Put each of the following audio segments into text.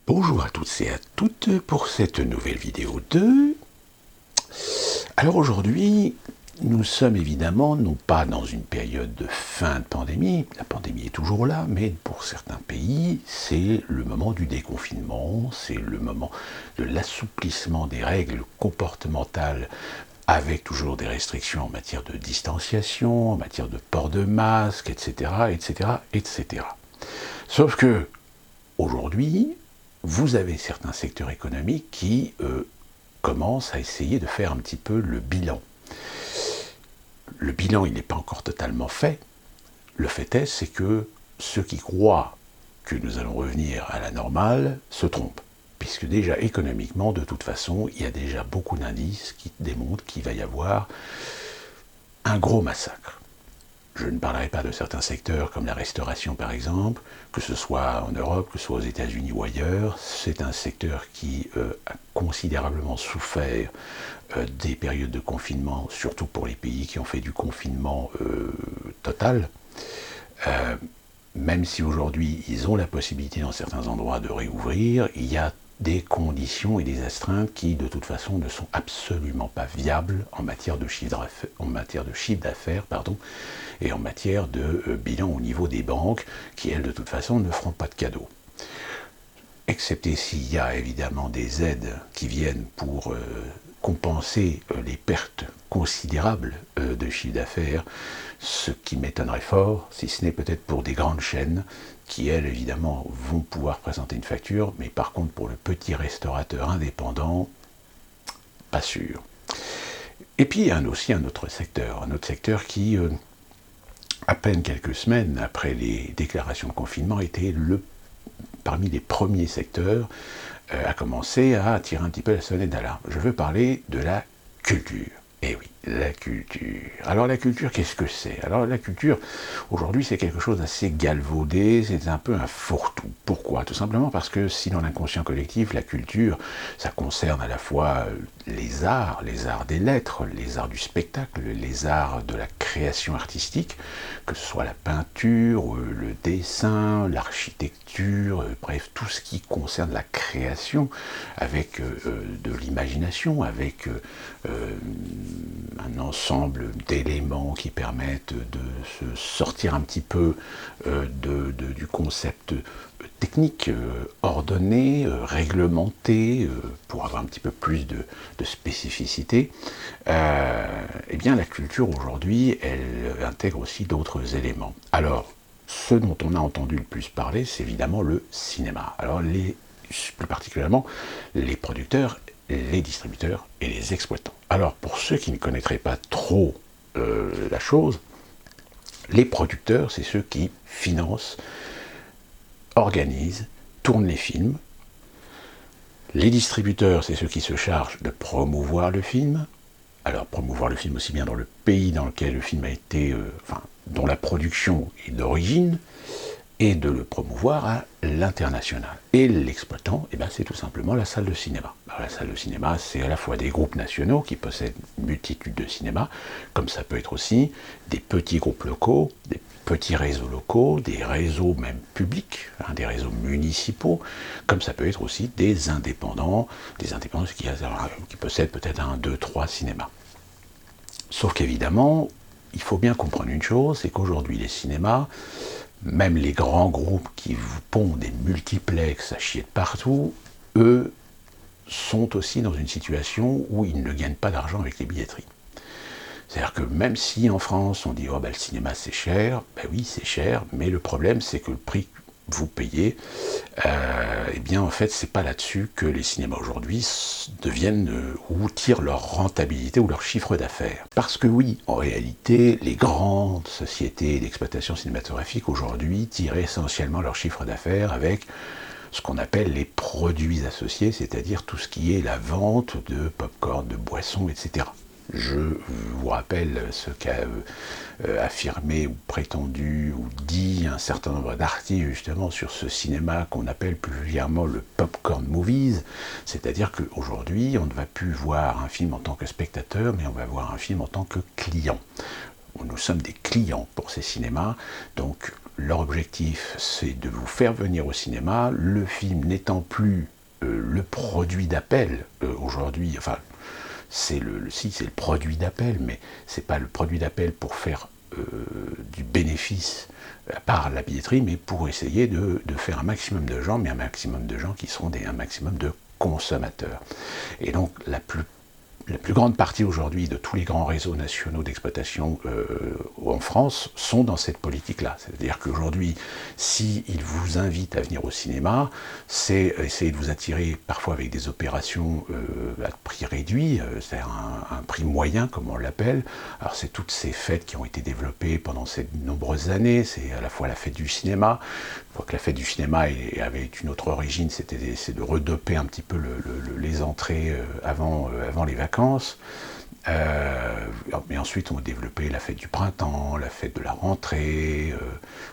Bonjour à toutes et à toutes pour cette nouvelle vidéo 2. Alors aujourd'hui, nous sommes évidemment non pas dans une période de fin de pandémie, la pandémie est toujours là, mais pour certains pays, c'est le moment du déconfinement, c'est le moment de l'assouplissement des règles comportementales avec toujours des restrictions en matière de distanciation, en matière de port de masque, etc., etc., etc. Sauf que, aujourd'hui, vous avez certains secteurs économiques qui commencent à essayer de faire un petit peu le bilan. Le bilan, il n'est pas encore totalement fait. Le fait est, c'est que ceux qui croient que nous allons revenir à la normale se trompent. Puisque déjà économiquement, de toute façon, il y a déjà beaucoup d'indices qui démontrent qu'il va y avoir un gros massacre. Je ne parlerai pas de certains secteurs comme la restauration par exemple, que ce soit en Europe, que ce soit aux États-Unis ou ailleurs. C'est un secteur qui a considérablement souffert des périodes de confinement, surtout pour les pays qui ont fait du confinement total. Même si aujourd'hui ils ont la possibilité dans certains endroits de réouvrir, il y a des conditions et des astreintes qui de toute façon ne sont absolument pas viables en matière de chiffre d'affaires, et en matière de bilan au niveau des banques qui elles de toute façon ne feront pas de cadeaux. Excepté s'il y a évidemment des aides qui viennent pour compenser les pertes considérables de chiffre d'affaires, ce qui m'étonnerait fort, si ce n'est peut-être pour des grandes chaînes qui, elles, évidemment, vont pouvoir présenter une facture, mais par contre, pour le petit restaurateur indépendant, pas sûr. Et puis, il y a aussi un autre secteur qui, à peine quelques semaines après les déclarations de confinement, était parmi les premiers secteurs à commencer à tirer un petit peu la sonnette d'alarme. Je veux parler de la culture. Eh oui, la culture. Alors la culture, qu'est-ce que c'est? Alors la culture, aujourd'hui, c'est quelque chose d'assez galvaudé, c'est un peu un fourre-tout. Pourquoi? Tout simplement parce que si dans l'inconscient collectif, la culture, ça concerne à la fois les arts des lettres, les arts du spectacle, les arts de la création artistique, que ce soit la peinture, le dessin, l'architecture, bref, tout ce qui concerne la création, avec de l'imagination, avec un ensemble d'éléments qui permettent de se sortir un petit peu du concept technique, ordonné, réglementé, pour avoir un petit peu plus de spécificité. Eh bien la culture aujourd'hui, elle intègre aussi d'autres éléments. Alors, ce dont on a entendu le plus parler, c'est évidemment le cinéma. Alors, plus particulièrement, les producteurs, les distributeurs et les exploitants. Alors, pour ceux qui ne connaîtraient pas trop la chose, les producteurs, c'est ceux qui financent, organisent, tournent les films. Les distributeurs, c'est ceux qui se chargent de promouvoir le film. Alors, promouvoir le film aussi bien dans le pays dans lequel le film a été, dont la production est d'origine, et de le promouvoir à l'international. Et l'exploitant, eh ben, c'est tout simplement la salle de cinéma. Alors, la salle de cinéma, c'est à la fois des groupes nationaux qui possèdent une multitude de cinémas, comme ça peut être aussi des petits groupes locaux, des petits réseaux locaux, des réseaux même publics, des réseaux municipaux, comme ça peut être aussi des indépendants qui possèdent peut-être 1, 2, 3 cinémas. Sauf qu'évidemment, il faut bien comprendre une chose, c'est qu'aujourd'hui les cinémas, même les grands groupes qui vous pondent des multiplex à chier de partout, eux sont aussi dans une situation où ils ne gagnent pas d'argent avec les billetteries. C'est-à-dire que même si en France on dit « oh ben le cinéma c'est cher », ben oui c'est cher, mais le problème c'est que le prix que vous payez, eh bien en fait c'est pas là-dessus que les cinémas aujourd'hui deviennent ou tirent leur rentabilité ou leur chiffre d'affaires. Parce que oui, en réalité, les grandes sociétés d'exploitation cinématographique aujourd'hui tirent essentiellement leur chiffre d'affaires avec ce qu'on appelle les produits associés, c'est-à-dire tout ce qui est la vente de pop-corn, de boissons, etc. Je vous rappelle ce qu'a affirmé ou prétendu ou dit un certain nombre d'artistes justement sur ce cinéma qu'on appelle plus vulgairement le popcorn movies, c'est-à-dire qu'aujourd'hui on ne va plus voir un film en tant que spectateur, mais on va voir un film en tant que client. Nous sommes des clients pour ces cinémas, donc leur objectif, c'est de vous faire venir au cinéma, le film n'étant plus le produit d'appel aujourd'hui, enfin, c'est le produit d'appel, mais c'est pas le produit d'appel pour faire du bénéfice par la billetterie, mais pour essayer de faire un maximum de gens, mais un maximum de gens qui seront un maximum de consommateurs. Et donc la plus grande partie aujourd'hui de tous les grands réseaux nationaux d'exploitation en France sont dans cette politique-là. C'est-à-dire qu'aujourd'hui, s'ils vous invitent à venir au cinéma, c'est essayer de vous attirer parfois avec des opérations à prix réduit, c'est-à-dire un prix moyen, comme on l'appelle. Alors c'est toutes ces fêtes qui ont été développées pendant ces nombreuses années, c'est à la fois la fête du cinéma. Je crois que la fête du cinéma avait une autre origine, c'est de redoper un petit peu les entrées avant les vacances. Mais ensuite, on a développé la fête du printemps, la fête de la rentrée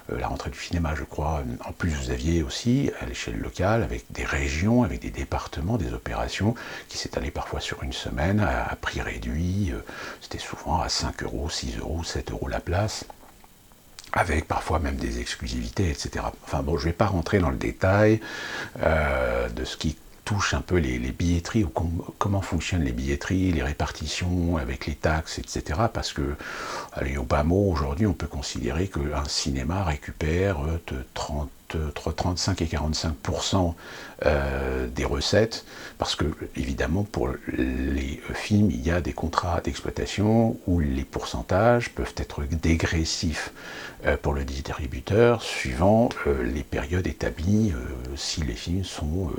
du cinéma, je crois. En plus, vous aviez aussi, à l'échelle locale, avec des régions, avec des départements, des opérations qui s'étalaient parfois sur une semaine à prix réduit. C'était souvent à 5 euros, 6 euros, 7 euros la place, avec parfois même des exclusivités, etc. Enfin bon, je ne vais pas rentrer dans le détail de ce qui touche un peu les billetteries, ou comment fonctionnent les billetteries, les répartitions avec les taxes, etc. Parce que, allez, au bas mot, aujourd'hui, on peut considérer qu'un cinéma récupère entre 35 et 45% des recettes, parce que, évidemment, pour les films, il y a des contrats d'exploitation où les pourcentages peuvent être dégressifs pour le distributeur, suivant les périodes établies, si les films sont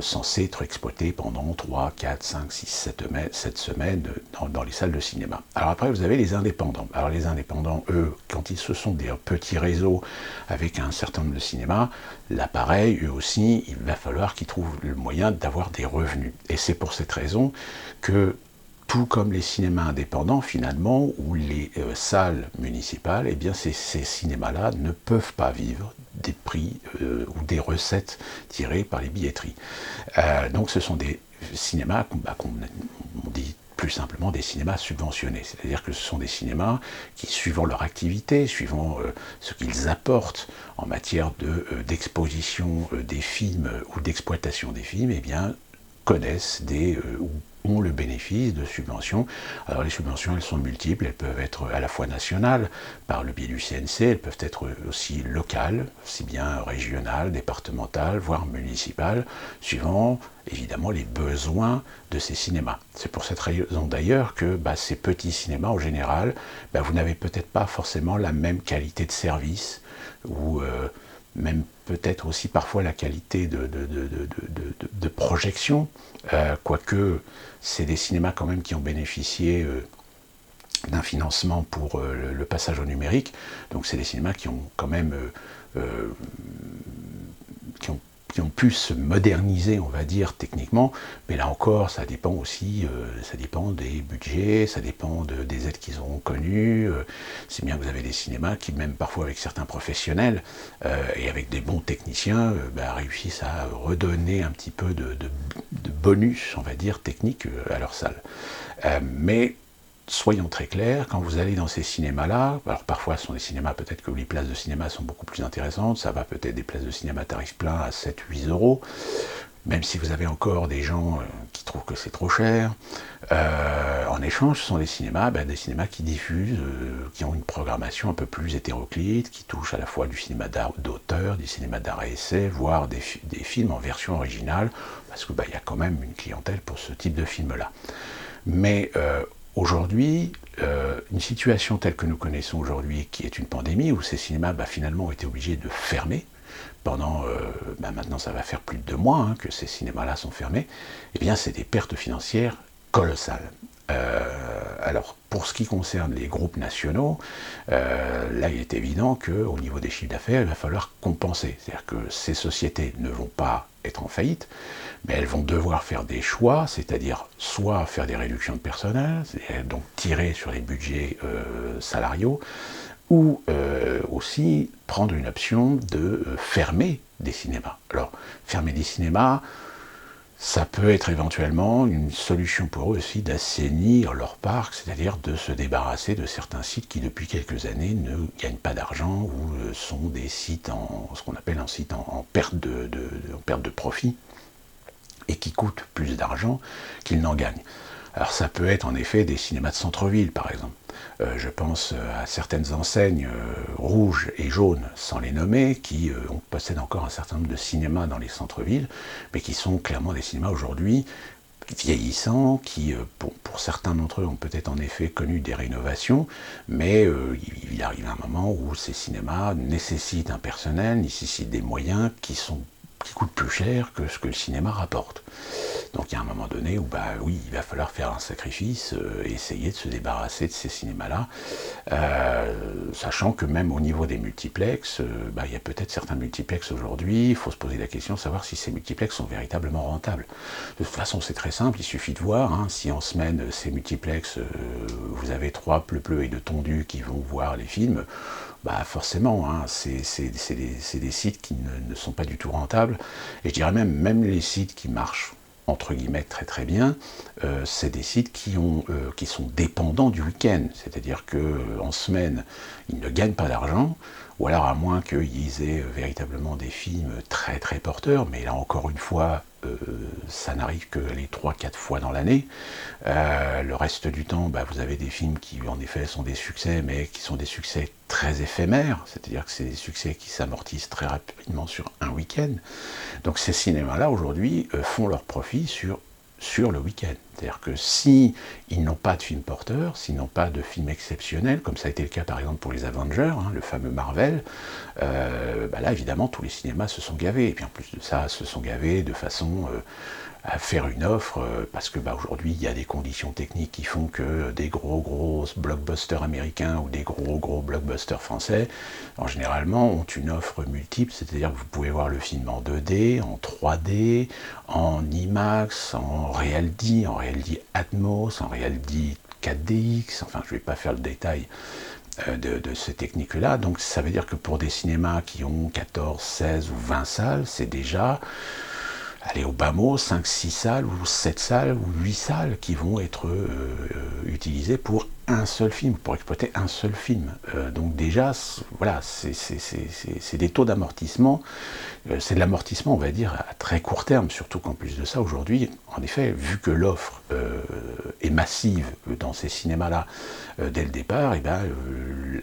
censés être exploités pendant 3, 4, 5, 6, 7 semaines dans les salles de cinéma. Alors après, vous avez les indépendants. Alors les indépendants, eux, quand ce sont des petits réseaux avec un certain nombre de cinémas, là pareil, eux aussi, il va falloir qu'ils trouvent le moyen d'avoir des revenus. Et c'est pour cette raison que, tout comme les cinémas indépendants, finalement, ou les salles municipales, eh bien ces cinémas-là ne peuvent pas vivre des prix ou des recettes tirées par les billetteries. Donc ce sont des cinémas qu'on dit plus simplement des cinémas subventionnés. C'est-à-dire que ce sont des cinémas qui, suivant leur activité, suivant ce qu'ils apportent en matière d'exposition des films ou d'exploitation des films, eh bien, connaissent ont le bénéfice de subventions. Alors les subventions, elles sont multiples, elles peuvent être à la fois nationales, par le biais du CNC, elles peuvent être aussi locales, aussi bien régionales, départementales, voire municipales, suivant évidemment les besoins de ces cinémas. C'est pour cette raison d'ailleurs que ces petits cinémas, en général, vous n'avez peut-être pas forcément la même qualité de service, ou même peut-être aussi parfois la qualité de projection, quoique c'est des cinémas quand même qui ont bénéficié d'un financement pour le passage au numérique, donc c'est des cinémas qui ont quand même qui ont pu se moderniser, on va dire, techniquement, mais là encore, ça dépend aussi, ça dépend des budgets, ça dépend des aides qu'ils auront connues. C'est bien que vous avez des cinémas qui, même parfois avec certains professionnels et avec des bons techniciens, réussissent à redonner un petit peu de bonus, on va dire, technique à leur salle. Mais soyons très clairs, quand vous allez dans ces cinémas-là, alors parfois ce sont des cinémas, peut-être que les places de cinéma sont beaucoup plus intéressantes, ça va peut-être des places de cinéma tarif plein à 7-8 euros, même si vous avez encore des gens qui trouvent que c'est trop cher. En échange, ce sont des cinémas qui diffusent, qui ont une programmation un peu plus hétéroclite, qui touchent à la fois du cinéma d'auteur, du cinéma d'art et essai, voire des films en version originale, parce que il y a quand même une clientèle pour ce type de film-là. Mais aujourd'hui, une situation telle que nous connaissons aujourd'hui, qui est une pandémie, où ces cinémas finalement ont été obligés de fermer, pendant, maintenant ça va faire plus de 2 mois que ces cinémas-là sont fermés, eh bien c'est des pertes financières colossales. Alors pour ce qui concerne les groupes nationaux, là il est évident qu'au niveau des chiffres d'affaires, il va falloir compenser. C'est-à-dire que ces sociétés ne vont pas être en faillite, mais elles vont devoir faire des choix, c'est-à-dire soit faire des réductions de personnel, donc tirer sur les budgets salariaux, ou aussi prendre une option de fermer des cinémas. Alors, fermer des cinémas, Ça peut être éventuellement une solution pour eux aussi d'assainir leur parc, c'est-à-dire de se débarrasser de certains sites qui depuis quelques années ne gagnent pas d'argent ou sont des sites ce qu'on appelle un site en perte en perte de profit et qui coûtent plus d'argent qu'ils n'en gagnent. Alors ça peut être en effet des cinémas de centre-ville par exemple. Je pense à certaines enseignes rouges et jaunes, sans les nommer, qui possèdent encore un certain nombre de cinémas dans les centres-villes, mais qui sont clairement des cinémas aujourd'hui vieillissants, qui pour certains d'entre eux ont peut-être en effet connu des rénovations, mais il arrive un moment où ces cinémas nécessitent un personnel, nécessitent des moyens qui coûtent plus cher que ce que le cinéma rapporte. Donc il y a un moment donné où oui, il va falloir faire un sacrifice, essayer de se débarrasser de ces cinémas-là, sachant que même au niveau des multiplexes, il y a peut-être certains multiplexes aujourd'hui, il faut se poser la question de savoir si ces multiplexes sont véritablement rentables. De toute façon, c'est très simple, il suffit de voir, si en semaine, ces multiplexes, vous avez 3 pleu-pleu et 2 tondus qui vont voir les films, forcément, c'est des sites qui ne sont pas du tout rentables, et je dirais même les sites qui marchent entre guillemets très très bien, c'est des sites qui sont dépendants du week-end, c'est-à-dire qu'en semaine, ils ne gagnent pas d'argent, ou alors à moins qu'ils aient véritablement des films très très porteurs, mais là encore une fois, ça n'arrive que les 3-4 fois dans l'année. Le reste du temps, vous avez des films qui en effet sont des succès, mais qui sont des succès très éphémères, c'est-à-dire que c'est des succès qui s'amortissent très rapidement sur un week-end. Donc ces cinémas-là, aujourd'hui, font leur profit sur le week-end. C'est-à-dire que si ils n'ont pas de film porteur, s'ils n'ont pas de film exceptionnel, comme ça a été le cas par exemple pour les Avengers, le fameux Marvel, là évidemment tous les cinémas se sont gavés. Et puis en plus de ça, se sont gavés de façon à faire une offre, parce que aujourd'hui il y a des conditions techniques qui font que des gros blockbusters américains ou des gros blockbusters français, généralement ont une offre multiple, c'est-à-dire que vous pouvez voir le film en 2D, en 3D, en IMAX, en RealD, en RealD Atmos, en RealD 4DX, enfin je ne vais pas faire le détail de ces techniques-là. Donc ça veut dire que pour des cinémas qui ont 14, 16 ou 20 salles, c'est déjà, allez au bas mot, 5, 6 salles ou 7 salles ou 8 salles qui vont être utilisées pour un seul film, pour exploiter un seul film. Donc déjà, voilà, c'est des taux d'amortissement, c'est de l'amortissement, on va dire, à très court terme, surtout qu'en plus de ça, aujourd'hui, en effet, vu que l'offre est massive dans ces cinémas-là dès le départ,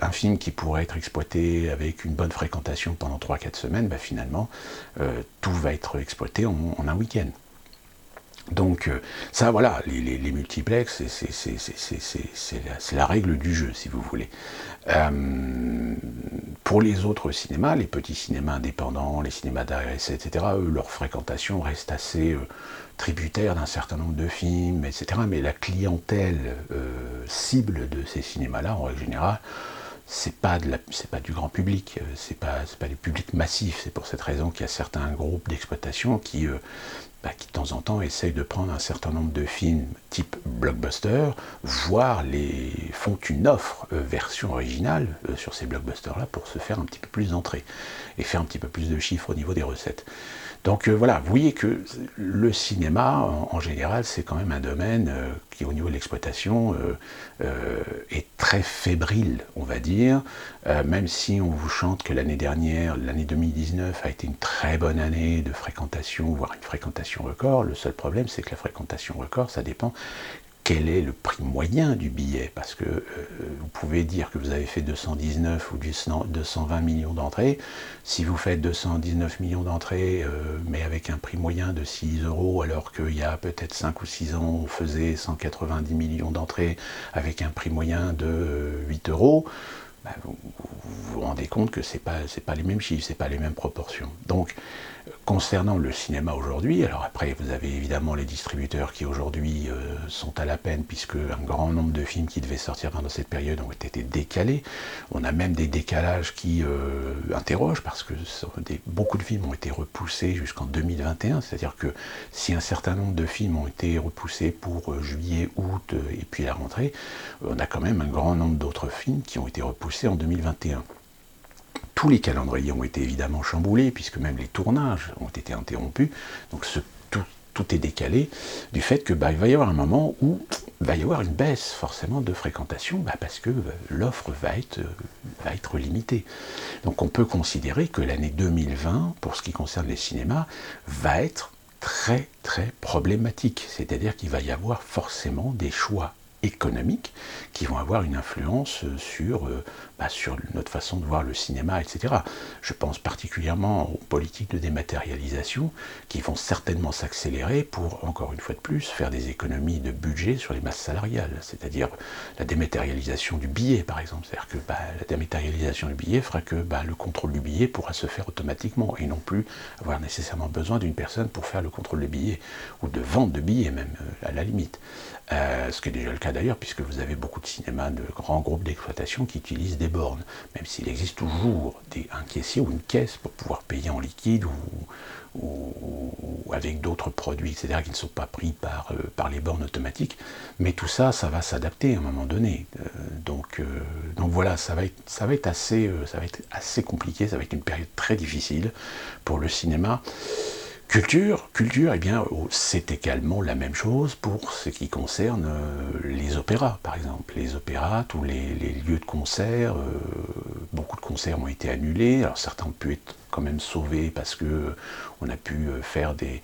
un film qui pourrait être exploité avec une bonne fréquentation pendant 3-4 semaines, finalement, tout va être exploité en un week-end. Donc ça, voilà, les multiplex, c'est la règle du jeu, si vous voulez. Pour les autres cinémas, les petits cinémas indépendants, les cinémas d'ARS, etc., eux, leur fréquentation reste assez tributaire d'un certain nombre de films, etc. Mais la clientèle cible de ces cinémas-là, en règle générale, c'est pas du grand public, c'est pas du public massif. C'est pour cette raison qu'il y a certains groupes d'exploitation qui de temps en temps essayent de prendre un certain nombre de films type blockbuster, voire font une offre version originale sur ces blockbusters-là pour se faire un petit peu plus d'entrées et faire un petit peu plus de chiffres au niveau des recettes. Donc voilà, vous voyez que le cinéma, en général, c'est quand même un domaine qui, au niveau de l'exploitation, est très fébrile, on va dire, même si on vous chante que l'année dernière, l'année 2019, a été une très bonne année de fréquentation, voire une fréquentation record. Le seul problème, c'est que la fréquentation record, ça dépend quel est le prix moyen du billet, parce que vous pouvez dire que vous avez fait 219 ou 220 millions d'entrées. Si vous faites 219 millions d'entrées, mais avec un prix moyen de 6 euros, alors qu'il y a peut-être 5 ou 6 ans, on faisait 190 millions d'entrées avec un prix moyen de 8 euros, vous vous rendez compte que c'est pas les mêmes chiffres, c'est pas les mêmes proportions. Donc, concernant le cinéma aujourd'hui, alors après vous avez évidemment les distributeurs qui aujourd'hui sont à la peine, puisque un grand nombre de films qui devaient sortir pendant cette période ont été décalés. On a même des décalages qui interrogent, parce que beaucoup de films ont été repoussés jusqu'en 2021, c'est-à-dire que si un certain nombre de films ont été repoussés pour juillet, août et puis la rentrée, on a quand même un grand nombre d'autres films qui ont été repoussés en 2021. Tous les calendriers ont été évidemment chamboulés, puisque même les tournages ont été interrompus. Donc tout est décalé du fait que il va y avoir un moment où il va y avoir une baisse forcément de fréquentation, parce que l'offre va être limitée. Donc on peut considérer que l'année 2020, pour ce qui concerne les cinémas, va être très très problématique. C'est-à-dire qu'il va y avoir forcément des choix économiques qui vont avoir une influence sur notre façon de voir le cinéma, etc. Je pense particulièrement aux politiques de dématérialisation qui vont certainement s'accélérer pour, encore une fois de plus, faire des économies de budget sur les masses salariales, c'est-à-dire la dématérialisation du billet, par exemple. C'est-à-dire que la dématérialisation du billet fera que le contrôle du billet pourra se faire automatiquement et non plus avoir nécessairement besoin d'une personne pour faire le contrôle des billets ou de vente de billets même, à la limite. Ce qui est déjà le cas d'ailleurs, puisque vous avez beaucoup de cinémas, de grands groupes d'exploitation qui utilisent des bornes, même s'il existe toujours un caissier ou une caisse pour pouvoir payer en liquide ou avec d'autres produits, etc., qui ne sont pas pris par les bornes automatiques. Mais tout ça, ça va s'adapter à un moment donné. Donc voilà, ça va être assez compliqué, ça va être une période très difficile pour le cinéma. Culture, eh bien, c'est également la même chose pour ce qui concerne les opéras, par exemple. Les opéras, tous les lieux de concert, beaucoup de concerts ont été annulés. Alors certains ont pu être quand même sauvés parce que on a pu faire des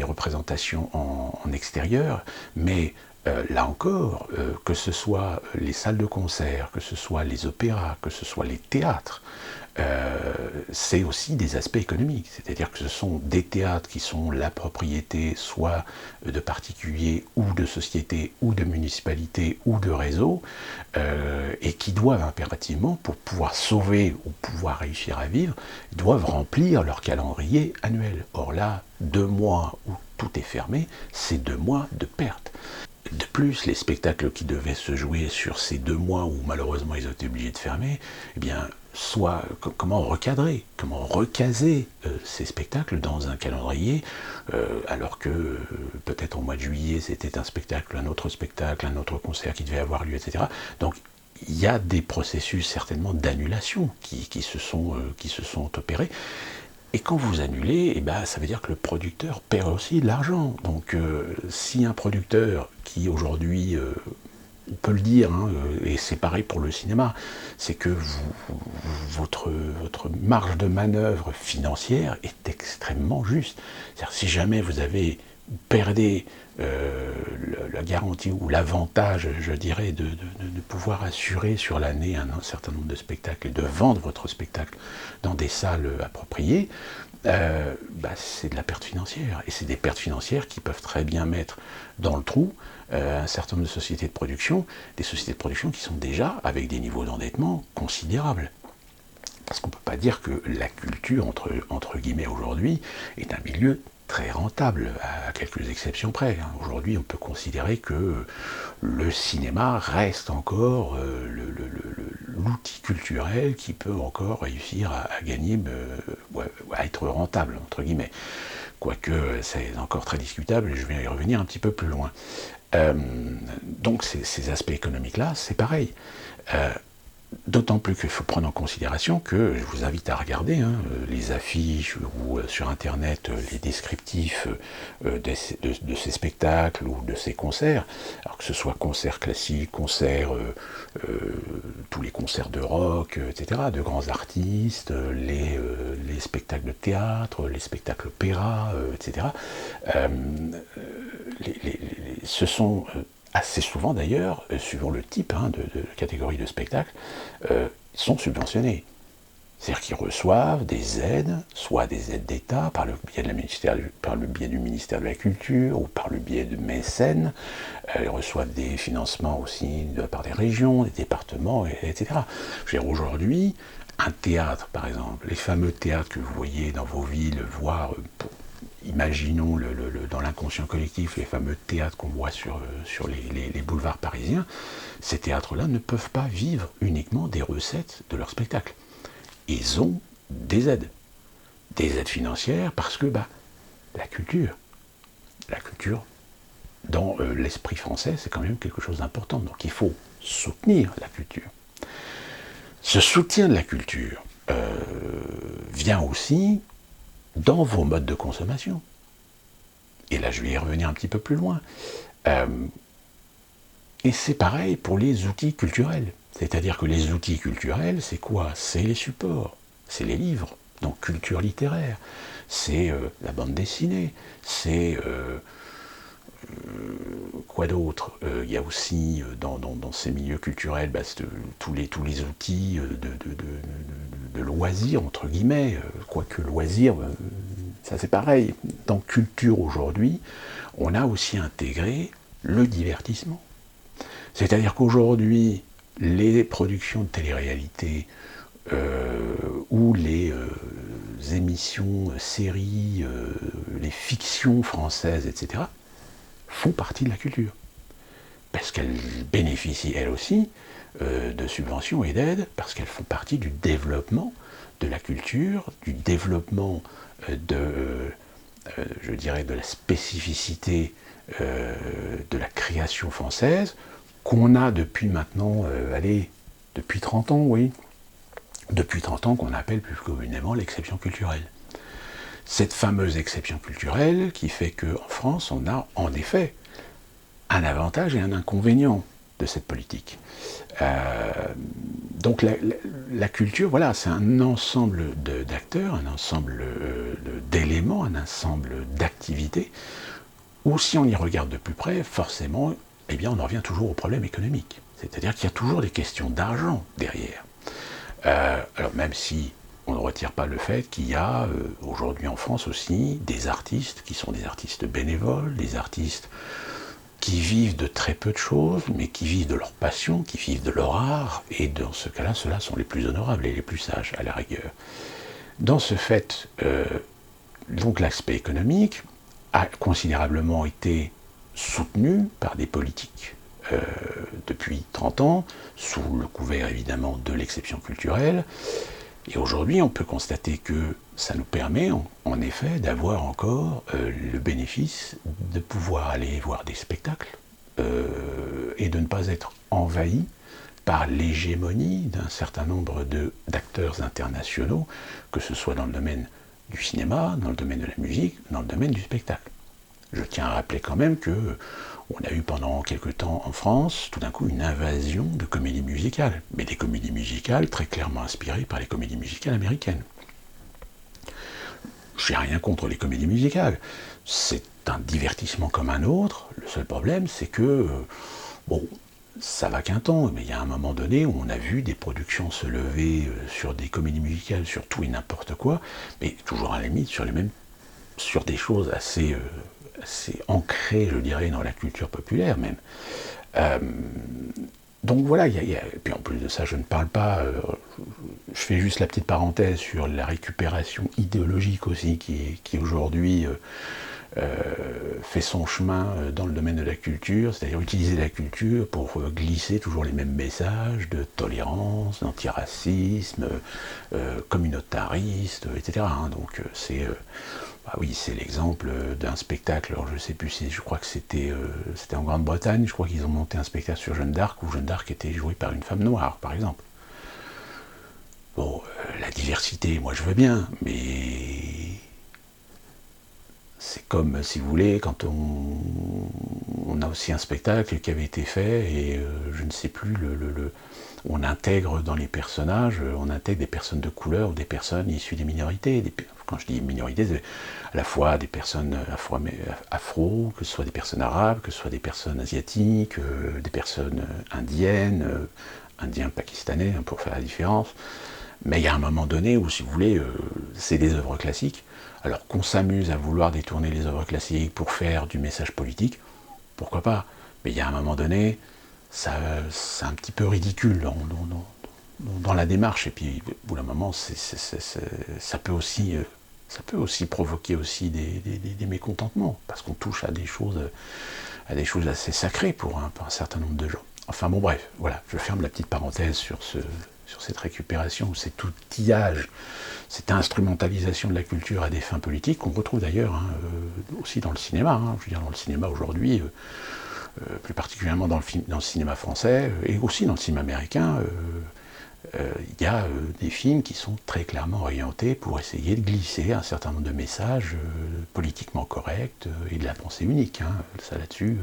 représentations en extérieur, mais là encore, que ce soit les salles de concert, que ce soit les opéras, que ce soit les théâtres, c'est aussi des aspects économiques, c'est-à-dire que ce sont des théâtres qui sont la propriété soit de particuliers ou de sociétés ou de municipalités ou de réseaux, et qui doivent impérativement, pour pouvoir sauver ou pouvoir réussir à vivre, doivent remplir leur calendrier annuel. Or là, 2 mois où tout est fermé, c'est 2 mois de perte. De plus, les spectacles qui devaient se jouer sur ces 2 mois où malheureusement ils ont été obligés de fermer, eh bien, comment recadrer, comment recaser ces spectacles dans un calendrier, alors que peut-être au mois de juillet c'était un spectacle, un autre concert qui devait avoir lieu, etc. Donc il y a des processus certainement d'annulation qui se sont opérés. Et quand vous annulez, ça veut dire que le producteur perd aussi de l'argent. Donc si un producteur qui aujourd'hui, on peut le dire, et c'est pareil pour le cinéma, c'est que votre marge de manœuvre financière est extrêmement juste. C'est-à-dire si jamais vous perdez la garantie ou l'avantage, je dirais, de pouvoir assurer sur l'année un certain nombre de spectacles et de vendre votre spectacle dans des salles appropriées, c'est de la perte financière. Et c'est des pertes financières qui peuvent très bien mettre dans le trou un certain nombre de sociétés de production, des sociétés de production qui sont déjà avec des niveaux d'endettement considérables. Parce qu'on ne peut pas dire que la culture, entre guillemets, aujourd'hui, est un milieu très rentable, à quelques exceptions près. Aujourd'hui, on peut considérer que le cinéma reste encore l'outil culturel qui peut encore réussir à gagner, à être rentable, entre guillemets. Quoique c'est encore très discutable, et je vais y revenir un petit peu plus loin. Donc ces aspects économiques-là, c'est pareil. D'autant plus qu'il faut prendre en considération que, je vous invite à regarder les affiches ou sur internet les descriptifs de ces spectacles ou de ces concerts, alors que ce soit concerts classiques, tous les concerts de rock, etc., de grands artistes, les spectacles de théâtre, les spectacles opéra, etc. Ce sont assez souvent d'ailleurs, suivant le type de catégorie de spectacle, sont subventionnés. C'est-à-dire qu'ils reçoivent des aides, soit des aides d'État par le biais du ministère de la Culture ou par le biais de mécènes. Ils reçoivent des financements aussi de la part des régions, des départements, etc. Je veux dire, aujourd'hui, un théâtre, par exemple, les fameux théâtres que vous voyez dans vos villes, voire imaginons dans l'inconscient collectif les fameux théâtres qu'on voit sur les boulevards parisiens, ces théâtres-là ne peuvent pas vivre uniquement des recettes de leur spectacle. Ils ont des aides financières, parce que la culture dans l'esprit français, c'est quand même quelque chose d'important. Donc il faut soutenir la culture. Ce soutien de la culture vient aussi dans vos modes de consommation. Et là, je vais y revenir un petit peu plus loin. Et c'est pareil pour les outils culturels. C'est-à-dire que les outils culturels, c'est quoi? C'est les supports, c'est les livres, donc culture littéraire, c'est la bande dessinée, c'est quoi d'autre? Il y a aussi dans ces milieux culturels tous les outils de loisirs, entre guillemets, quoique loisirs, ça c'est pareil. Dans culture aujourd'hui, on a aussi intégré le divertissement. C'est-à-dire qu'aujourd'hui, les productions de télé-réalité ou les émissions, séries, les fictions françaises, etc., font partie de la culture. Parce qu'elles bénéficient, elles aussi, de subventions et d'aides, parce qu'elles font partie du développement de la culture, du développement je dirais, de la spécificité de la création française, qu'on a depuis maintenant, depuis 30 ans, oui, depuis 30 ans qu'on appelle plus communément l'exception culturelle. Cette fameuse exception culturelle qui fait qu'en France, on a en effet un avantage et un inconvénient de cette politique. Donc la culture, voilà, c'est un ensemble d'acteurs, un ensemble d'éléments, un ensemble d'activités, où si on y regarde de plus près, forcément, eh bien, on en revient toujours au problème économique. C'est-à-dire qu'il y a toujours des questions d'argent derrière. Alors même si on ne retire pas le fait qu'il y a aujourd'hui en France aussi des artistes qui sont des artistes bénévoles, des artistes qui vivent de très peu de choses, mais qui vivent de leur passion, qui vivent de leur art, et dans ce cas-là, ceux-là sont les plus honorables et les plus sages, à la rigueur. Dans ce fait, donc l'aspect économique a considérablement été soutenu par des politiques depuis 30 ans, sous le couvert évidemment de l'exception culturelle. Et aujourd'hui, on peut constater que ça nous permet en effet d'avoir encore le bénéfice de pouvoir aller voir des spectacles et de ne pas être envahi par l'hégémonie d'un certain nombre d'acteurs internationaux, que ce soit dans le domaine du cinéma, dans le domaine de la musique, dans le domaine du spectacle. Je tiens à rappeler quand même qu'on a eu pendant quelque temps en France, tout d'un coup, une invasion de comédies musicales, mais des comédies musicales très clairement inspirées par les comédies musicales américaines. Je n'ai rien contre les comédies musicales, c'est un divertissement comme un autre, le seul problème c'est que, bon, ça va qu'un temps, mais il y a un moment donné où on a vu des productions se lever sur des comédies musicales, sur tout et n'importe quoi, mais toujours à la limite sur des choses assez ancrées, je dirais, dans la culture populaire même. Donc voilà, et puis en plus de ça, je ne parle pas, je fais juste la petite parenthèse sur la récupération idéologique aussi, qui aujourd'hui fait son chemin dans le domaine de la culture, c'est-à-dire utiliser la culture pour glisser toujours les mêmes messages de tolérance, d'antiracisme, communautariste, etc. Donc oui, c'est l'exemple d'un spectacle, alors je ne sais plus si, je crois que c'était en Grande-Bretagne, je crois qu'ils ont monté un spectacle sur Jeanne d'Arc, où Jeanne d'Arc était jouée par une femme noire, par exemple. Bon, la diversité, moi je veux bien, mais c'est comme, si vous voulez, quand on a aussi un spectacle qui avait été fait, et je ne sais plus, on intègre dans les personnages, on intègre des personnes de couleur ou des personnes issues des minorités. Quand je dis minorités, c'est à la fois des personnes afro, que ce soit des personnes arabes, que ce soit des personnes asiatiques, des personnes indiennes, indiens pakistanais, pour faire la différence. Mais il y a un moment donné où, si vous voulez, c'est des œuvres classiques. Alors qu'on s'amuse à vouloir détourner les œuvres classiques pour faire du message politique, pourquoi pas? Mais il y a un moment donné, c'est un petit peu ridicule dans la démarche. Et puis, au bout d'un moment, ça peut aussi provoquer aussi des mécontentements, parce qu'on touche à des choses assez sacrées pour un certain nombre de gens. Enfin bon, bref, voilà, je ferme la petite parenthèse sur cette récupération, cet outillage, cette instrumentalisation de la culture à des fins politiques, qu'on retrouve d'ailleurs aussi dans le cinéma. Je veux dire, dans le cinéma aujourd'hui, plus particulièrement dans le cinéma français, et aussi dans le cinéma américain, il y a des films qui sont très clairement orientés pour essayer de glisser un certain nombre de messages politiquement corrects et de la pensée unique. Hein. Ça là-dessus,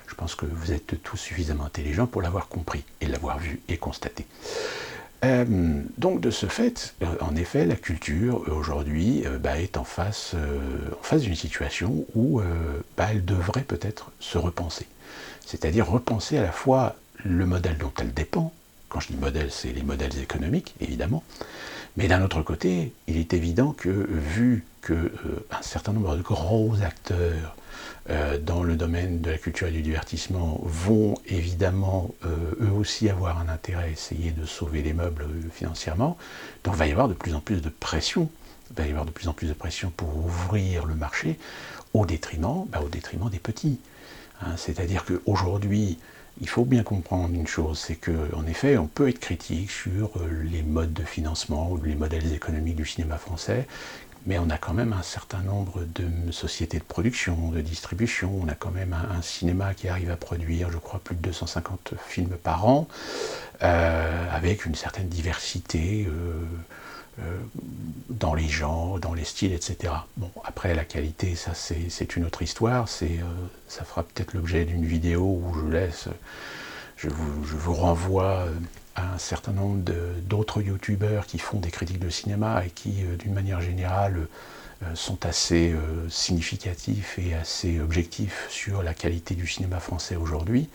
je pense que vous êtes tous suffisamment intelligents pour l'avoir compris et l'avoir vu et constaté. Donc de ce fait, en effet, la culture aujourd'hui est en face d'une situation où elle devrait peut-être se repenser. C'est-à-dire repenser à la fois le modèle dont elle dépend. Quand je dis modèle, c'est les modèles économiques, évidemment. Mais d'un autre côté, il est évident que, vu qu'un certain nombre de gros acteurs dans le domaine de la culture et du divertissement vont évidemment eux aussi avoir un intérêt à essayer de sauver les meubles financièrement, donc il va y avoir de plus en plus de pression. Il va y avoir de plus en plus de pression pour ouvrir le marché au détriment des petits. Hein, c'est-à-dire qu'aujourd'hui, il faut bien comprendre une chose, c'est qu'en effet, on peut être critique sur les modes de financement ou les modèles économiques du cinéma français, mais on a quand même un certain nombre de sociétés de production, de distribution, on a quand même un cinéma qui arrive à produire, je crois, plus de 250 films par an, avec une certaine diversité dans les genres, dans les styles, etc. Bon, après, la qualité, ça c'est une autre histoire, ça fera peut-être l'objet d'une vidéo où je vous renvoie à un certain nombre d'autres youtubeurs qui font des critiques de cinéma et qui, d'une manière générale, sont assez significatifs et assez objectifs sur la qualité du cinéma français aujourd'hui.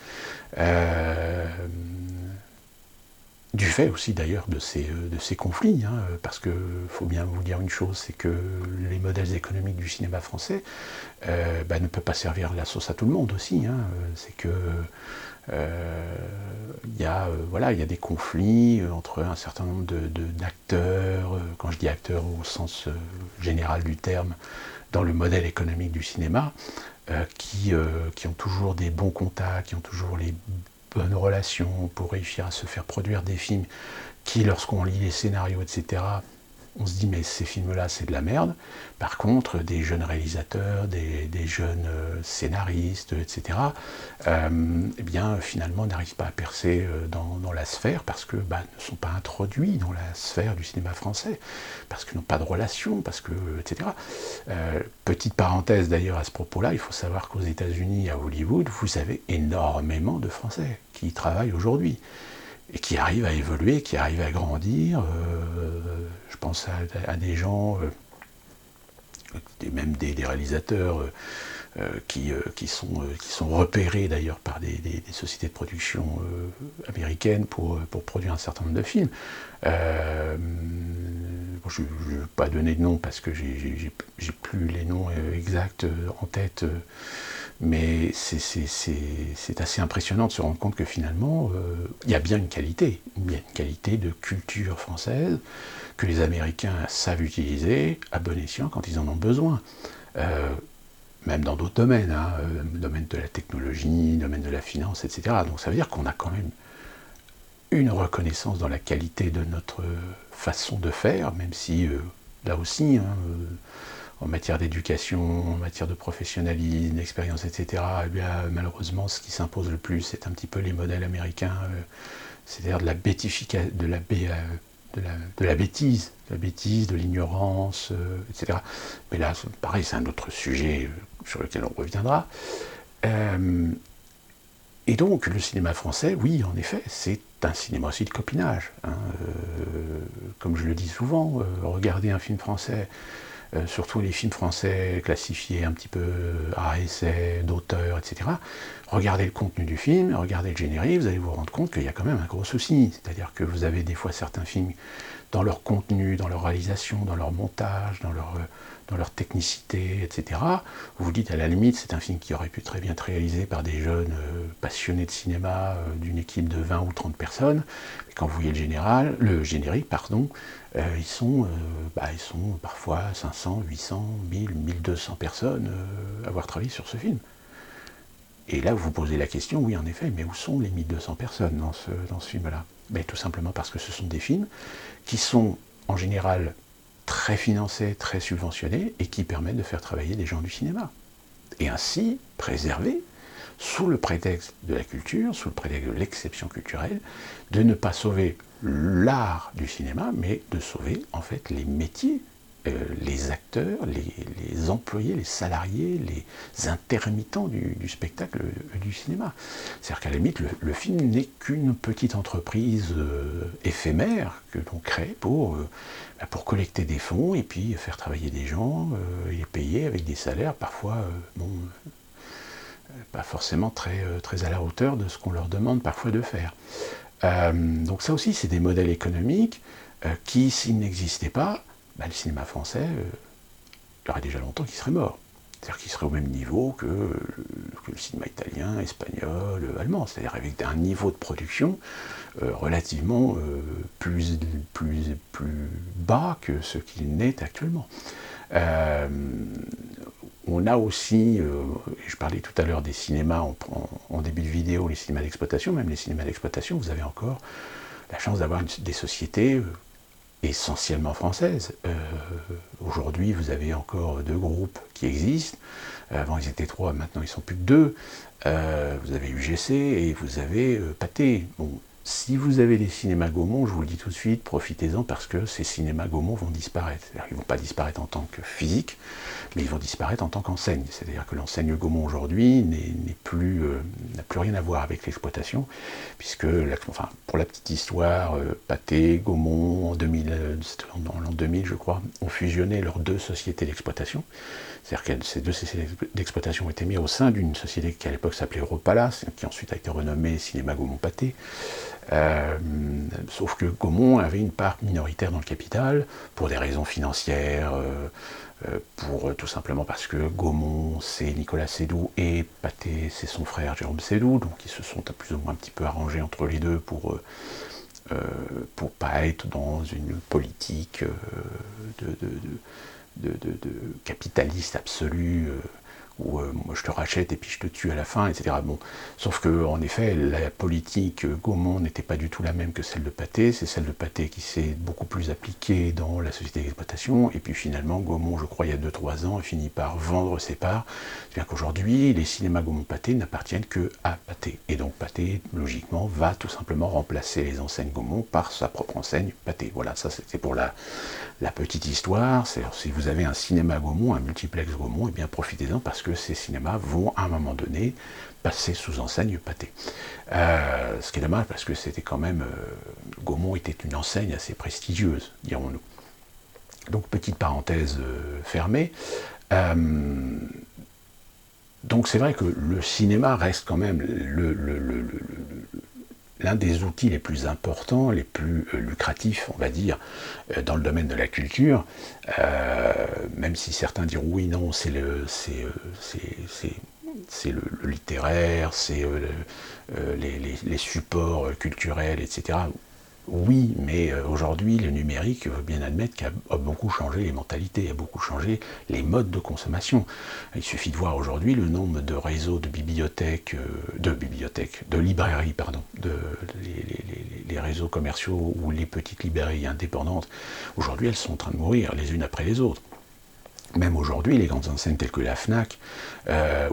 Du fait aussi d'ailleurs de ces conflits, hein, parce qu'il faut bien vous dire une chose, c'est que les modèles économiques du cinéma français ne peuvent pas servir la sauce à tout le monde aussi. Hein, c'est que il y a des conflits entre un certain nombre d'acteurs, quand je dis acteurs au sens général du terme, dans le modèle économique du cinéma, qui ont toujours des bons contacts, qui ont toujours les bonnes relations pour réussir à se faire produire des films qui, lorsqu'on lit les scénarios, etc., on se dit mais ces films-là c'est de la merde. Par contre, des jeunes réalisateurs, des jeunes scénaristes, etc., finalement n'arrivent pas à percer dans la sphère parce que ne sont pas introduits dans la sphère du cinéma français, parce qu'ils n'ont pas de relation, parce que, etc. Petite parenthèse d'ailleurs à ce propos-là, il faut savoir qu'aux États-Unis, à Hollywood, vous avez énormément de Français qui y travaillent aujourd'hui et qui arrivent à évoluer, qui arrivent à grandir. Je pense à des gens, même des réalisateurs qui sont repérés d'ailleurs par des sociétés de production américaines pour produire un certain nombre de films. Je ne vais pas donner de nom parce que j'ai plus les noms exacts en tête. Mais c'est assez impressionnant de se rendre compte que finalement, il y a bien une qualité. Il y a une qualité de culture française que les Américains savent utiliser à bon escient quand ils en ont besoin. Même dans d'autres domaines, hein, le domaine de la technologie, le domaine de la finance, etc. Donc ça veut dire qu'on a quand même une reconnaissance dans la qualité de notre façon de faire, même si, là aussi, hein, en matière d'éducation, en matière de professionnalisme, d'expérience, etc., malheureusement, ce qui s'impose le plus, c'est un petit peu les modèles américains, c'est-à-dire de la bêtise, de l'ignorance, etc. Mais là, pareil, c'est un autre sujet sur lequel on reviendra. Et donc, le cinéma français, oui, en effet, c'est un cinéma aussi de copinage. Hein. Comme je le dis souvent, regarder un film français, surtout les films français classifiés un petit peu à essai, d'auteur, etc. Regardez le contenu du film, regardez le générique, vous allez vous rendre compte qu'il y a quand même un gros souci. C'est-à-dire que vous avez des fois certains films, dans leur contenu, dans leur réalisation, dans leur montage, dans leur technicité, etc. Vous vous dites, à la limite, c'est un film qui aurait pu très bien être réalisé par des jeunes passionnés de cinéma d'une équipe de 20 ou 30 personnes. Et quand vous voyez le générique, ils sont parfois 500, 800, 1000, 1200 personnes à avoir travaillé sur ce film. Et là, vous vous posez la question, oui, en effet, mais où sont les 1200 personnes dans ce film-là? Ben, tout simplement parce que ce sont des films qui sont, en général, très financés, très subventionnés, et qui permettent de faire travailler des gens du cinéma. Et ainsi, préserver sous le prétexte de la culture, sous le prétexte de l'exception culturelle, de ne pas sauver l'art du cinéma, mais de sauver en fait les métiers, les acteurs, les employés, les salariés, les intermittents du spectacle du cinéma. C'est-à-dire qu'à la limite, le film n'est qu'une petite entreprise éphémère que l'on crée pour collecter des fonds et puis faire travailler des gens et les payer avec des salaires parfois pas forcément très à la hauteur de ce qu'on leur demande parfois de faire. Donc ça aussi, c'est des modèles économiques qui, s'ils n'existaient pas, le cinéma français, il y aurait déjà longtemps qu'il serait mort. C'est-à-dire qu'il serait au même niveau que le cinéma italien, espagnol, allemand. C'est-à-dire avec un niveau de production relativement plus bas que ce qu'il n'est actuellement. On a aussi, je parlais tout à l'heure des cinémas en début de vidéo, les cinémas d'exploitation, même les cinémas d'exploitation, vous avez encore la chance d'avoir des sociétés essentiellement françaises. Aujourd'hui, vous avez encore 2 groupes qui existent. Avant, ils étaient 3, maintenant, ils ne sont plus que 2. Vous avez UGC et vous avez Pathé. Bon, si vous avez les cinémas Gaumont, je vous le dis tout de suite, profitez-en parce que ces cinémas Gaumont vont disparaître. Ils ne vont pas disparaître en tant que physique, mais ils vont disparaître en tant qu'enseigne. C'est-à-dire que l'enseigne Gaumont aujourd'hui n'a plus rien à voir avec l'exploitation, puisque, pour la petite histoire, Pathé, Gaumont, en l'an 2000, je crois, ont fusionné leurs 2 sociétés d'exploitation. C'est-à-dire que ces 2 sociétés d'exploitation ont été mises au sein d'une société qui à l'époque s'appelait Europalace, qui ensuite a été renommée Cinéma Gaumont-Pathé. Sauf que Gaumont avait une part minoritaire dans le capital, pour des raisons financières, tout simplement parce que Gaumont c'est Nicolas Seydoux et Pathé c'est son frère Jérôme Seydoux, donc ils se sont plus ou moins un petit peu arrangés entre les deux pour pas être dans une politique de capitaliste absolu, où moi je te rachète et puis je te tue à la fin, etc. Bon, sauf que en effet, la politique Gaumont n'était pas du tout la même que celle de Pathé. C'est celle de Pathé qui s'est beaucoup plus appliquée dans la société d'exploitation, et puis finalement Gaumont, je crois il y a 2-3 ans, a fini par vendre ses parts. C'est-à-dire qu'aujourd'hui, les cinémas Gaumont-Pathé n'appartiennent que à Pathé. Et donc Pathé, logiquement, va tout simplement remplacer les enseignes Gaumont par sa propre enseigne Pathé. Voilà, ça c'est pour la petite histoire. C'est-à-dire, si vous avez un cinéma Gaumont, un multiplex Gaumont, eh bien profitez-en parce que ces cinémas vont à un moment donné passer sous enseigne Pathé. Ce qui est dommage parce que c'était quand même... Gaumont était une enseigne assez prestigieuse, dirons-nous. Donc petite parenthèse fermée. Donc c'est vrai que le cinéma reste quand même l'un des outils les plus importants, les plus lucratifs, on va dire, dans le domaine de la culture, même si certains diront oui, non, c'est le littéraire, c'est les supports culturels, etc. Oui, mais aujourd'hui, le numérique, il faut bien admettre qu'il a beaucoup changé les mentalités, a beaucoup changé les modes de consommation. Il suffit de voir aujourd'hui le nombre de réseaux de librairies, les réseaux commerciaux ou les petites librairies indépendantes. Aujourd'hui, elles sont en train de mourir les unes après les autres. Même aujourd'hui, les grandes enseignes telles que la Fnac, la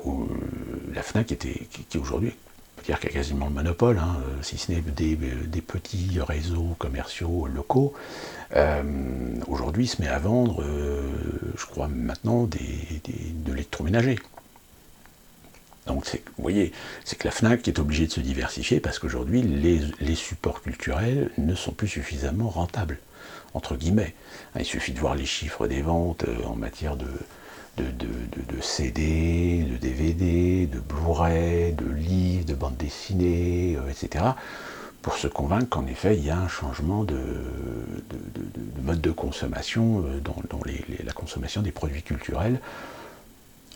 Fnac qui aujourd'hui, on peut dire qu'il y a quasiment le monopole, si ce n'est des petits réseaux commerciaux locaux, aujourd'hui se met à vendre, je crois maintenant, de l'électroménager. Donc vous voyez, c'est que la Fnac est obligée de se diversifier parce qu'aujourd'hui, les supports culturels ne sont plus suffisamment rentables, entre guillemets. Il suffit de voir les chiffres des ventes en matière de CD, de DVD, de Blu-ray, de livres, de bandes dessinées, etc., pour se convaincre qu'en effet, il y a un changement de mode de consommation dans la consommation des produits culturels,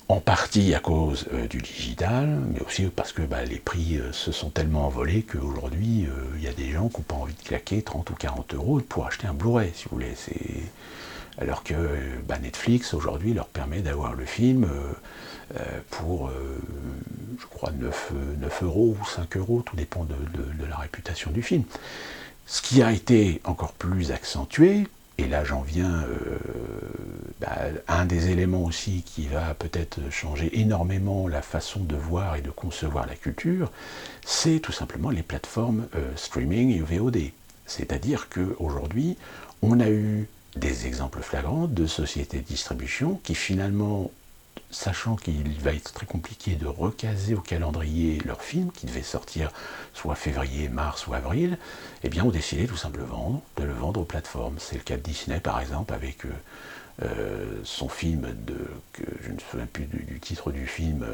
en partie à cause du digital, mais aussi parce que les prix se sont tellement envolés qu'aujourd'hui, il y a des gens qui n'ont pas envie de claquer 30 ou 40 euros pour acheter un Blu-ray, si vous voulez. Alors que Netflix, aujourd'hui, leur permet d'avoir le film pour, je crois, 9 euros ou 5 euros, tout dépend de la réputation du film. Ce qui a été encore plus accentué, et là j'en viens à un des éléments aussi qui va peut-être changer énormément la façon de voir et de concevoir la culture, c'est tout simplement les plateformes streaming et VOD. C'est-à-dire qu'aujourd'hui, on a eu des exemples flagrants de sociétés de distribution qui finalement, sachant qu'il va être très compliqué de recaser au calendrier leur film, qui devait sortir soit février, mars ou avril, eh bien ont décidé tout simplement de le vendre aux plateformes. C'est le cas de Disney par exemple avec son film que je ne me souviens plus du titre du film,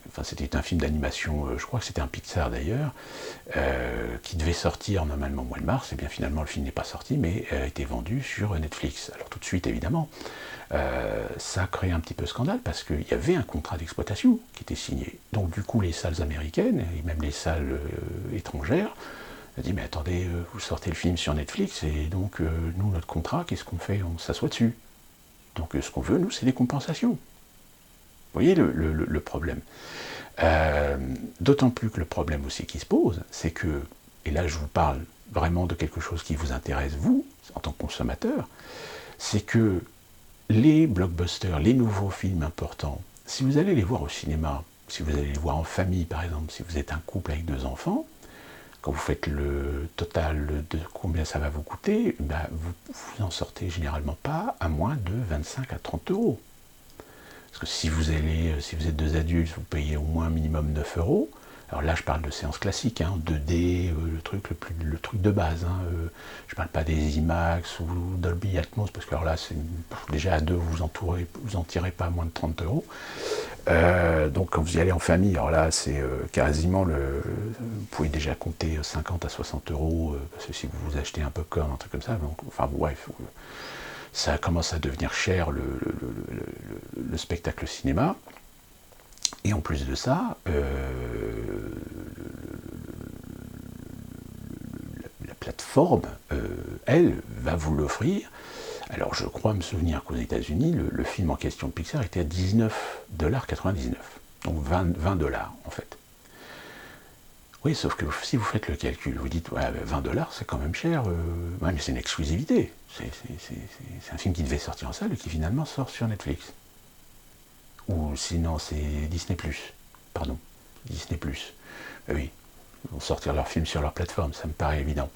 enfin c'était un film d'animation, je crois que c'était un Pixar d'ailleurs, qui devait sortir normalement au mois de mars, et bien finalement le film n'est pas sorti, mais a été vendu sur Netflix. Alors tout de suite évidemment, ça a créé un petit peu scandale parce qu'il y avait un contrat d'exploitation qui était signé. Donc du coup les salles américaines et même les salles étrangères a dit mais attendez, vous sortez le film sur Netflix et donc nous notre contrat, qu'est-ce qu'on fait? On s'assoit dessus. Donc ce qu'on veut nous c'est des compensations. Vous voyez le problème. D'autant plus que le problème aussi qui se pose, c'est que, et là je vous parle vraiment de quelque chose qui vous intéresse vous, en tant que consommateur, c'est que les blockbusters, les nouveaux films importants, si vous allez les voir au cinéma, si vous allez les voir en famille par exemple, si vous êtes un couple avec 2 enfants, quand vous faites le total de combien ça va vous coûter, vous n'en sortez généralement pas à moins de 25 à 30 euros. Parce que si vous êtes 2 adultes, vous payez au moins minimum 9 euros. Alors là, je parle de séances classiques, 2D, le truc de base. Je ne parle pas des IMAX ou Dolby Atmos, parce que alors là, déjà à 2, vous en tirez pas à moins de 30 euros. Donc quand vous y allez en famille, alors là, c'est quasiment vous pouvez déjà compter 50 à 60 euros, parce que si vous vous achetez un popcorn, un truc comme ça, donc, enfin bref, ça commence à devenir cher le spectacle cinéma. Et en plus de ça, la plateforme, elle, va vous l'offrir. Alors je crois me souvenir qu'aux États-Unis, le film en question de Pixar était à 19,99$. Donc 20 dollars en fait. Oui, sauf que si vous faites le calcul, vous dites ouais, 20 dollars c'est quand même cher, ouais, mais c'est une exclusivité. C'est un film qui devait sortir en salle et qui finalement sort sur Netflix. Ou sinon c'est Disney+. Pardon, Disney+. Oui, ils vont sortir leurs films sur leur plateforme, ça me paraît évident.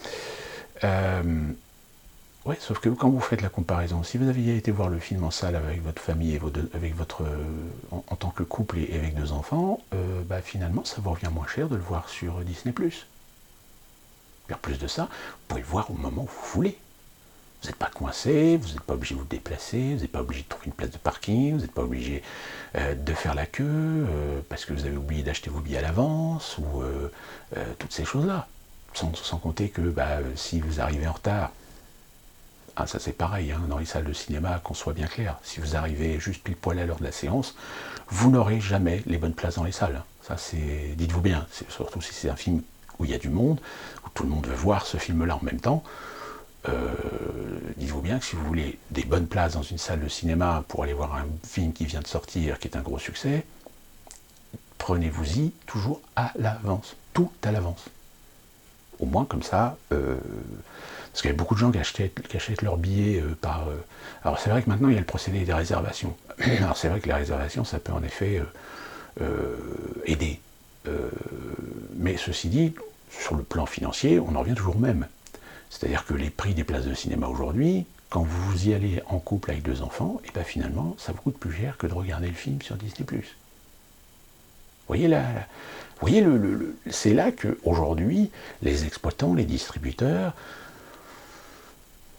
Ouais, sauf que quand vous faites la comparaison, si vous aviez été voir le film en salle avec votre famille et en tant que couple et avec 2 enfants, finalement ça vous revient moins cher de le voir sur Disney+. En plus de ça, vous pouvez le voir au moment où vous voulez. Vous n'êtes pas coincé, vous n'êtes pas obligé de vous déplacer, vous n'êtes pas obligé de trouver une place de parking, vous n'êtes pas obligé de faire la queue parce que vous avez oublié d'acheter vos billets à l'avance ou toutes ces choses-là. Sans compter que si vous arrivez en retard, ça c'est pareil, dans les salles de cinéma, qu'on soit bien clair, si vous arrivez juste pile poil à l'heure de la séance, vous n'aurez jamais les bonnes places dans les salles. Ça c'est, dites-vous bien, surtout si c'est un film où il y a du monde, où tout le monde veut voir ce film-là en même temps. Dites-vous bien que si vous voulez des bonnes places dans une salle de cinéma pour aller voir un film qui vient de sortir, qui est un gros succès, prenez-vous-y toujours à l'avance, tout à l'avance. Au moins comme ça, parce qu'il y a beaucoup de gens qui achètent leurs billets par... alors c'est vrai que maintenant il y a le procédé des réservations. Alors c'est vrai que les réservations, ça peut en effet aider. Mais ceci dit, sur le plan financier, on en revient toujours au même. C'est-à-dire que les prix des places de cinéma aujourd'hui, quand vous y allez en couple avec 2 enfants, et finalement, ça vous coûte plus cher que de regarder le film sur Disney+. Voyez c'est là qu'aujourd'hui, les exploitants, les distributeurs,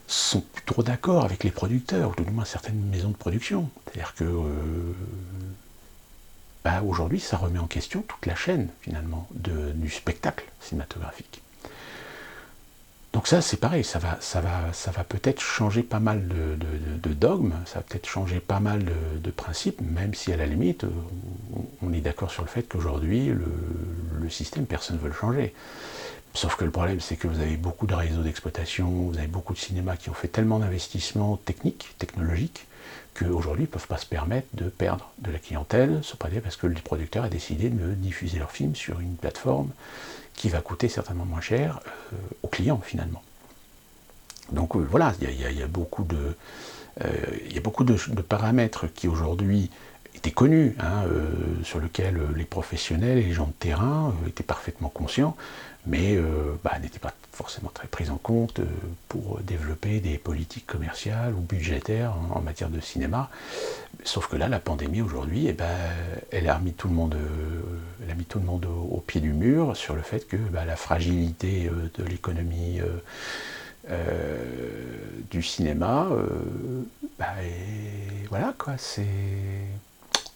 sont plutôt d'accord avec les producteurs, ou tout du moins certaines maisons de production. C'est-à-dire que aujourd'hui, ça remet en question toute la chaîne, finalement, du spectacle cinématographique. Donc ça, c'est pareil, ça va peut-être changer pas mal de dogmes, ça va peut-être changer pas mal de principes, même si à la limite, on est d'accord sur le fait qu'aujourd'hui, le système, personne ne veut le changer. Sauf que le problème, c'est que vous avez beaucoup de réseaux d'exploitation, vous avez beaucoup de cinémas qui ont fait tellement d'investissements technologiques, qu'aujourd'hui, ils ne peuvent pas se permettre de perdre de la clientèle, parce que le producteur a décidé de diffuser leur film sur une plateforme qui va coûter certainement moins cher aux clients finalement. Donc voilà, il y a beaucoup de paramètres qui aujourd'hui étaient connus, sur lesquels les professionnels et les gens de terrain étaient parfaitement conscients, mais n'étaient pas forcément très pris en compte pour développer des politiques commerciales ou budgétaires en matière de cinéma. Sauf que là, la pandémie aujourd'hui, elle a mis tout le monde, au pied du mur sur le fait que la fragilité de l'économie du cinéma, et voilà quoi, il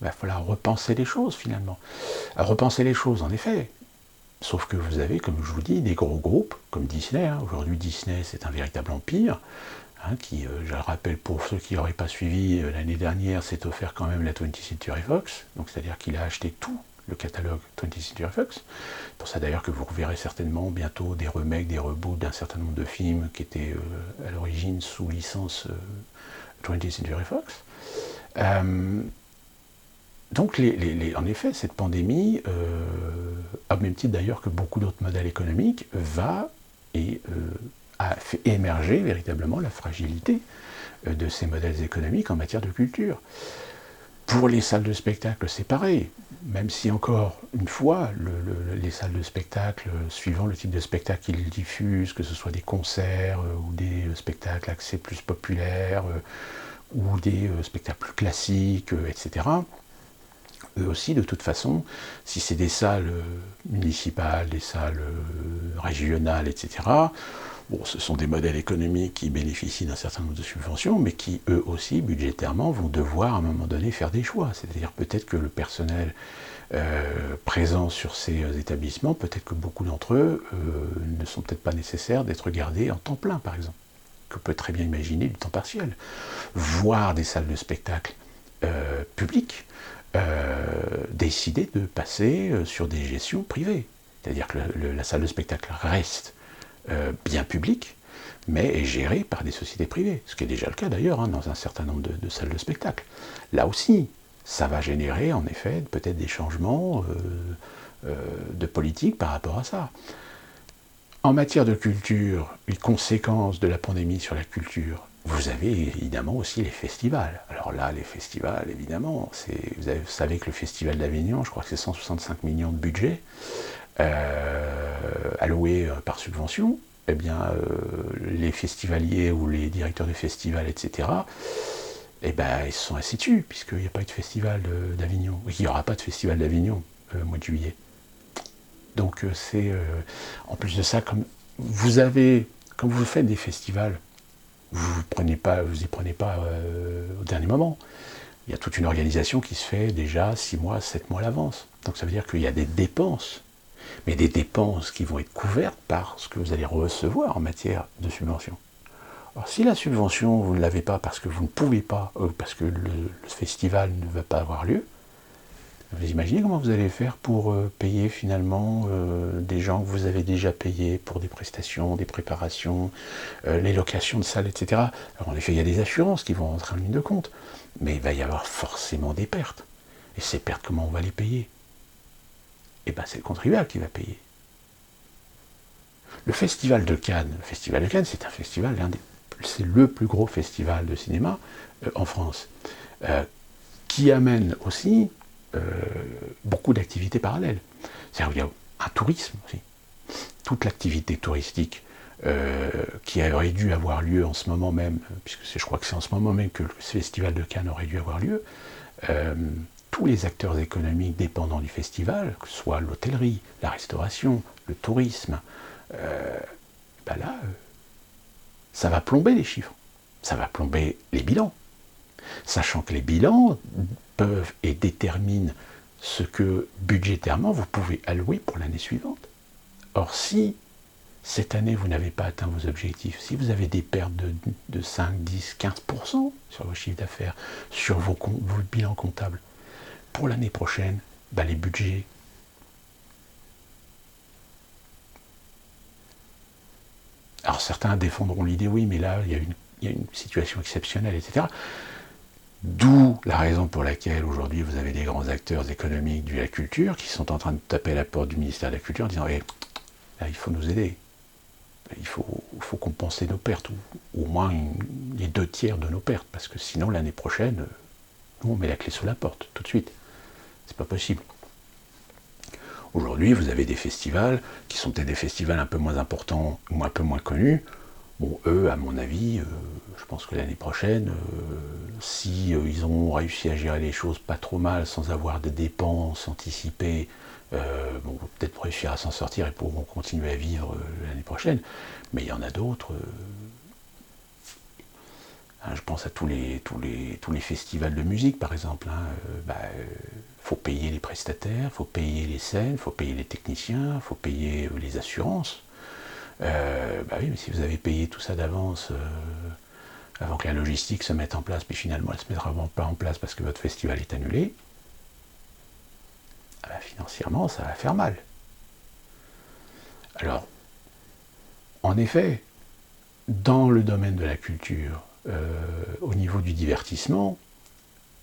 va falloir repenser les choses finalement. Repenser les choses en effet, sauf que vous avez, comme je vous dis, des gros groupes comme Disney. Aujourd'hui Disney c'est un véritable empire, qui, je le rappelle pour ceux qui n'auraient pas suivi, l'année dernière s'est offert quand même la 20th Century Fox, donc c'est-à-dire qu'il a acheté tout le catalogue 20th Century Fox. C'est pour ça d'ailleurs que vous reverrez certainement bientôt des remakes, des reboots d'un certain nombre de films qui étaient à l'origine sous licence 20th Century Fox. Donc en effet, cette pandémie, au même titre d'ailleurs que beaucoup d'autres modèles économiques, a fait émerger véritablement la fragilité de ces modèles économiques en matière de culture. Pour les salles de spectacle, c'est pareil, même si encore une fois, les salles de spectacle, suivant le type de spectacle qu'ils diffusent, que ce soit des concerts ou des spectacles axés plus populaires ou des spectacles plus classiques, etc., eux aussi, de toute façon, si c'est des salles municipales, des salles régionales, etc., bon, ce sont des modèles économiques qui bénéficient d'un certain nombre de subventions, mais qui, eux aussi, budgétairement, vont devoir, à un moment donné, faire des choix. C'est-à-dire peut-être que le personnel présent sur ces établissements, peut-être que beaucoup d'entre eux ne sont peut-être pas nécessaires d'être gardés en temps plein, par exemple. Que peut très bien imaginer du temps partiel. Voire des salles de spectacle publiques, décider de passer sur des gestions privées. C'est-à-dire que la salle de spectacle reste bien publique, mais est gérée par des sociétés privées. Ce qui est déjà le cas d'ailleurs dans un certain nombre de salles de spectacle. Là aussi, ça va générer en effet peut-être des changements de politique par rapport à ça. En matière de culture, les conséquences de la pandémie sur la culture, vous avez évidemment aussi les festivals. Alors là, les festivals, évidemment, vous savez que le Festival d'Avignon, je crois que c'est 165 millions de budget alloués par subvention. Eh bien, les festivaliers ou les directeurs de festivals, etc., ils se sont assis dessus, puisqu'il n'y a pas eu de festival d'Avignon. Il n'y aura pas de festival d'Avignon au mois de juillet. Donc en plus de ça, quand vous faites des festivals, vous y prenez pas au dernier moment. Il y a toute une organisation qui se fait déjà 6 mois, 7 mois à l'avance. Donc ça veut dire qu'il y a des dépenses, mais des dépenses qui vont être couvertes par ce que vous allez recevoir en matière de subvention. Alors si la subvention, vous ne l'avez pas parce que vous ne pouvez pas, parce que le festival ne va pas avoir lieu, vous imaginez comment vous allez faire pour payer finalement des gens que vous avez déjà payés pour des prestations, des préparations, les locations de salles, etc. Alors en effet, il y a des assurances qui vont rentrer en ligne de compte, mais il va y avoir forcément des pertes. Et ces pertes, comment on va les payer? C'est le contribuable qui va payer. Le Festival de Cannes, c'est un festival, c'est le plus gros festival de cinéma en France, qui amène aussi beaucoup d'activités parallèles. C'est-à-dire qu'il y a un tourisme aussi. Toute l'activité touristique qui aurait dû avoir lieu en ce moment même, puisque je crois que c'est en ce moment même que le Festival de Cannes aurait dû avoir lieu, tous les acteurs économiques dépendants du festival, que ce soit l'hôtellerie, la restauration, le tourisme, ça va plomber les chiffres, ça va plomber les bilans. Sachant que les bilans peuvent et déterminent ce que budgétairement vous pouvez allouer pour l'année suivante. Or, si cette année vous n'avez pas atteint vos objectifs, si vous avez des pertes de 5, 10, 15% sur vos chiffres d'affaires, sur vos bilans comptables, pour l'année prochaine, les budgets, alors certains défendront l'idée, oui, mais là, il y a une situation exceptionnelle, etc. D'où la raison pour laquelle aujourd'hui vous avez des grands acteurs économiques de la culture qui sont en train de taper à la porte du ministère de la Culture en disant là, il faut nous aider. il faut compenser nos pertes, ou au moins les 2/3 de nos pertes, parce que sinon l'année prochaine, nous on met la clé sous la porte, tout de suite. C'est pas possible. Aujourd'hui, vous avez des festivals, qui sont peut-être des festivals un peu moins importants, ou un peu moins connus. Bon, eux, à mon avis, je pense que l'année prochaine, si ils ont réussi à gérer les choses pas trop mal, sans avoir de dépenses anticipées, bon, peut-être réussir à s'en sortir et pourront continuer à vivre l'année prochaine. Mais il y en a d'autres. Je pense à tous les festivals de musique, par exemple. Faut payer les prestataires, faut payer les scènes, faut payer les techniciens, faut payer les assurances. Oui, mais si vous avez payé tout ça d'avance, avant que la logistique se mette en place, puis finalement elle ne se mettra pas en place parce que votre festival est annulé, financièrement, ça va faire mal. Alors, en effet, dans le domaine de la culture, au niveau du divertissement,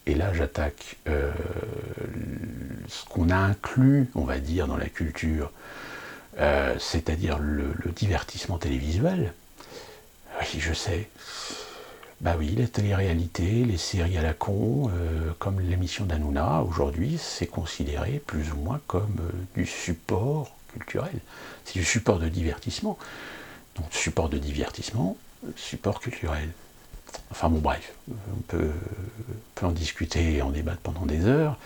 et là j'attaque ce qu'on a inclus, on va dire, dans la culture, c'est-à-dire le divertissement télévisuel. Oui, je sais. Bah oui, la télé-réalité, les séries à la con, comme l'émission d'Hanouna, aujourd'hui, c'est considéré plus ou moins comme du support culturel. C'est du support de divertissement. Donc, support de divertissement, support culturel. Enfin bon, bref, on peut en discuter et en débattre pendant des heures.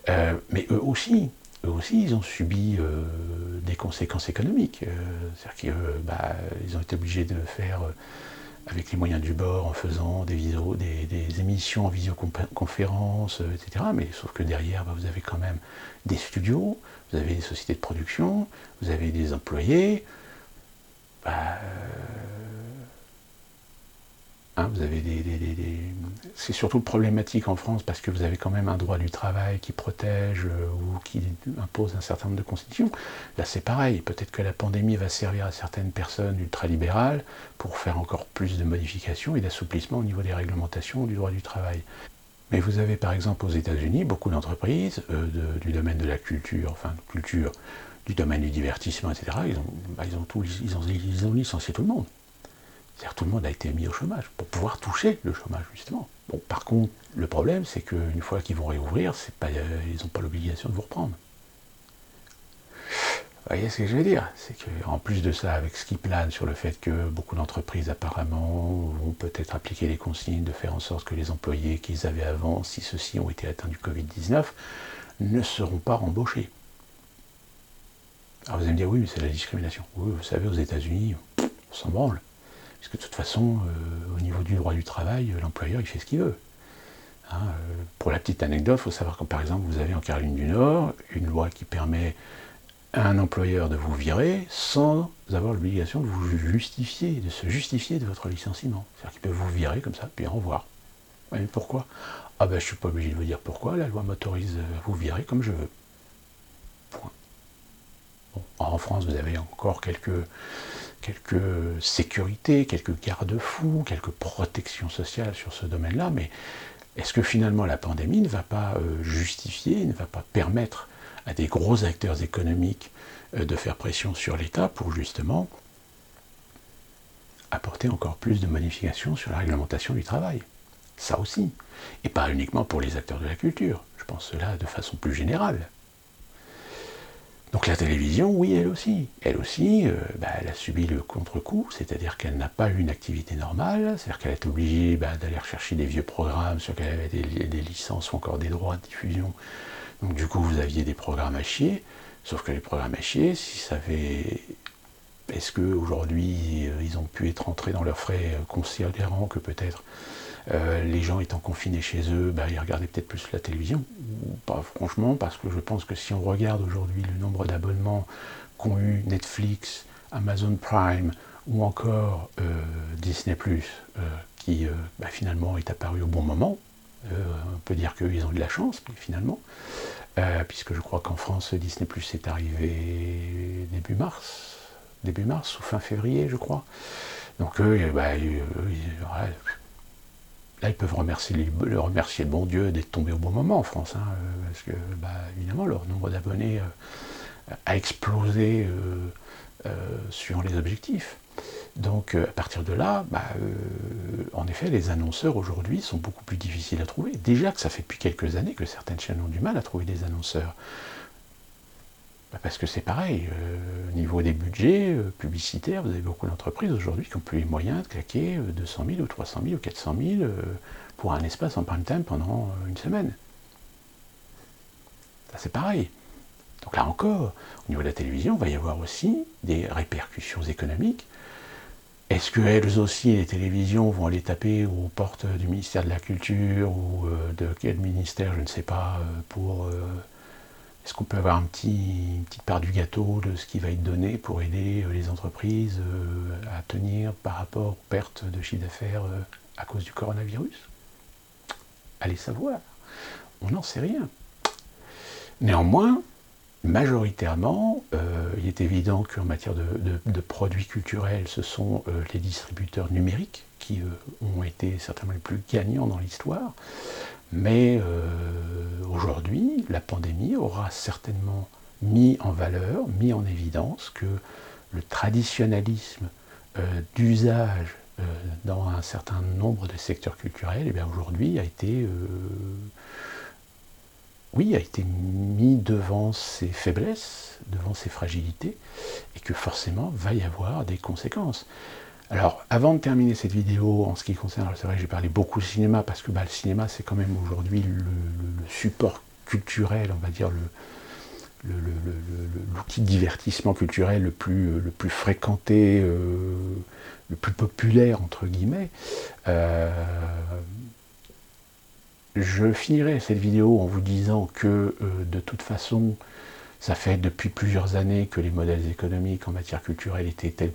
Mais eux aussi, ils ont subi des conséquences économiques. C'est-à-dire qu'ils ont été obligés de faire, avec les moyens du bord, en faisant des émissions en visioconférence, etc. Mais sauf que derrière, vous avez quand même des studios, vous avez des sociétés de production, vous avez des employés. Vous avez c'est surtout problématique en France parce que vous avez quand même un droit du travail qui protège ou qui impose un certain nombre de constitutions. Là, c'est pareil. Peut-être que la pandémie va servir à certaines personnes ultralibérales pour faire encore plus de modifications et d'assouplissement au niveau des réglementations du droit du travail. Mais vous avez par exemple aux États-Unis beaucoup d'entreprises du domaine de la culture, du domaine du divertissement, etc. Ils ont licencié tout le monde. C'est-à-dire tout le monde a été mis au chômage, pour pouvoir toucher le chômage, justement. Bon, par contre, le problème, c'est qu'une fois qu'ils vont réouvrir, ils n'ont pas l'obligation de vous reprendre. Vous voyez ce que je veux dire? C'est qu'en plus de ça, avec ce qui plane sur le fait que beaucoup d'entreprises, apparemment, vont peut-être appliquer les consignes de faire en sorte que les employés qu'ils avaient avant, si ceux-ci ont été atteints du Covid-19, ne seront pas rembauchés. Alors vous allez me dire, oui, mais c'est la discrimination. Oui, vous savez, aux États-Unis, on s'en branle. Parce que de toute façon, au niveau du droit du travail, l'employeur, il fait ce qu'il veut. Pour la petite anecdote, il faut savoir que, par exemple, vous avez en Caroline du Nord une loi qui permet à un employeur de vous virer sans avoir l'obligation de se justifier de votre licenciement. C'est-à-dire qu'il peut vous virer comme ça, puis au revoir. Mais pourquoi? Je ne suis pas obligé de vous dire pourquoi, la loi m'autorise à vous virer comme je veux. Point. Bon, en France, vous avez encore quelques sécurités, quelques garde-fous, quelques protections sociales sur ce domaine-là, mais est-ce que finalement la pandémie ne va pas justifier, ne va pas permettre à des gros acteurs économiques de faire pression sur l'État pour justement apporter encore plus de modifications sur la réglementation du travail? Ça aussi. Et pas uniquement pour les acteurs de la culture, je pense cela de façon plus générale. Donc la télévision, oui, elle aussi, elle a subi le contre-coup, c'est-à-dire qu'elle n'a pas eu une activité normale, c'est-à-dire qu'elle est obligée d'aller rechercher des vieux programmes sur lesquels elle avait des licences ou encore des droits de diffusion. Donc du coup, vous aviez des programmes à chier, sauf que les programmes à chier, est-ce qu'aujourd'hui, ils ont pu être entrés dans leurs frais considérant que peut-être les gens étant confinés chez eux, ils regardaient peut-être plus la télévision, ou pas franchement, parce que je pense que si on regarde aujourd'hui le nombre d'abonnements qu'ont eu Netflix, Amazon Prime, ou encore Disney+, qui finalement est apparu au bon moment, on peut dire qu'ils ont eu de la chance, finalement, puisque je crois qu'en France, Disney+, est arrivé début mars, ou fin février, je crois. Donc eux, là, ils peuvent remercier le bon Dieu d'être tombé au bon moment en France, parce que, évidemment, leur nombre d'abonnés a explosé suivant les objectifs. Donc à partir de là, en effet, les annonceurs aujourd'hui sont beaucoup plus difficiles à trouver. Déjà que ça fait depuis quelques années que certaines chaînes ont du mal à trouver des annonceurs. Parce que c'est pareil, au niveau des budgets publicitaires, vous avez beaucoup d'entreprises aujourd'hui qui n'ont plus les moyens de claquer 200 000 ou 300 000 ou 400 000 pour un espace en prime time pendant une semaine. Ça c'est pareil. Donc là encore, au niveau de la télévision, il va y avoir aussi des répercussions économiques. Est-ce qu'elles aussi, les télévisions, vont aller taper aux portes du ministère de la Culture ou de quel ministère, je ne sais pas, pour... Est-ce qu'on peut avoir une petite part du gâteau de ce qui va être donné pour aider les entreprises à tenir par rapport aux pertes de chiffre d'affaires à cause du coronavirus? Allez savoir, on n'en sait rien. Néanmoins, majoritairement, il est évident qu'en matière de produits culturels, ce sont les distributeurs numériques qui ont été certainement les plus gagnants dans l'histoire. Mais aujourd'hui, la pandémie aura certainement mis en valeur, mis en évidence que le traditionnalisme d'usage dans un certain nombre de secteurs culturels, eh bien aujourd'hui a été mis devant ses faiblesses, devant ses fragilités, et que forcément va y avoir des conséquences. Alors, avant de terminer cette vidéo, en ce qui concerne, c'est vrai que j'ai parlé beaucoup de cinéma, parce que le cinéma, c'est quand même aujourd'hui le support culturel, on va dire, l'outil de divertissement culturel le plus fréquenté, le plus populaire, entre guillemets. Je finirai cette vidéo en vous disant que, de toute façon, ça fait depuis plusieurs années que les modèles économiques en matière culturelle étaient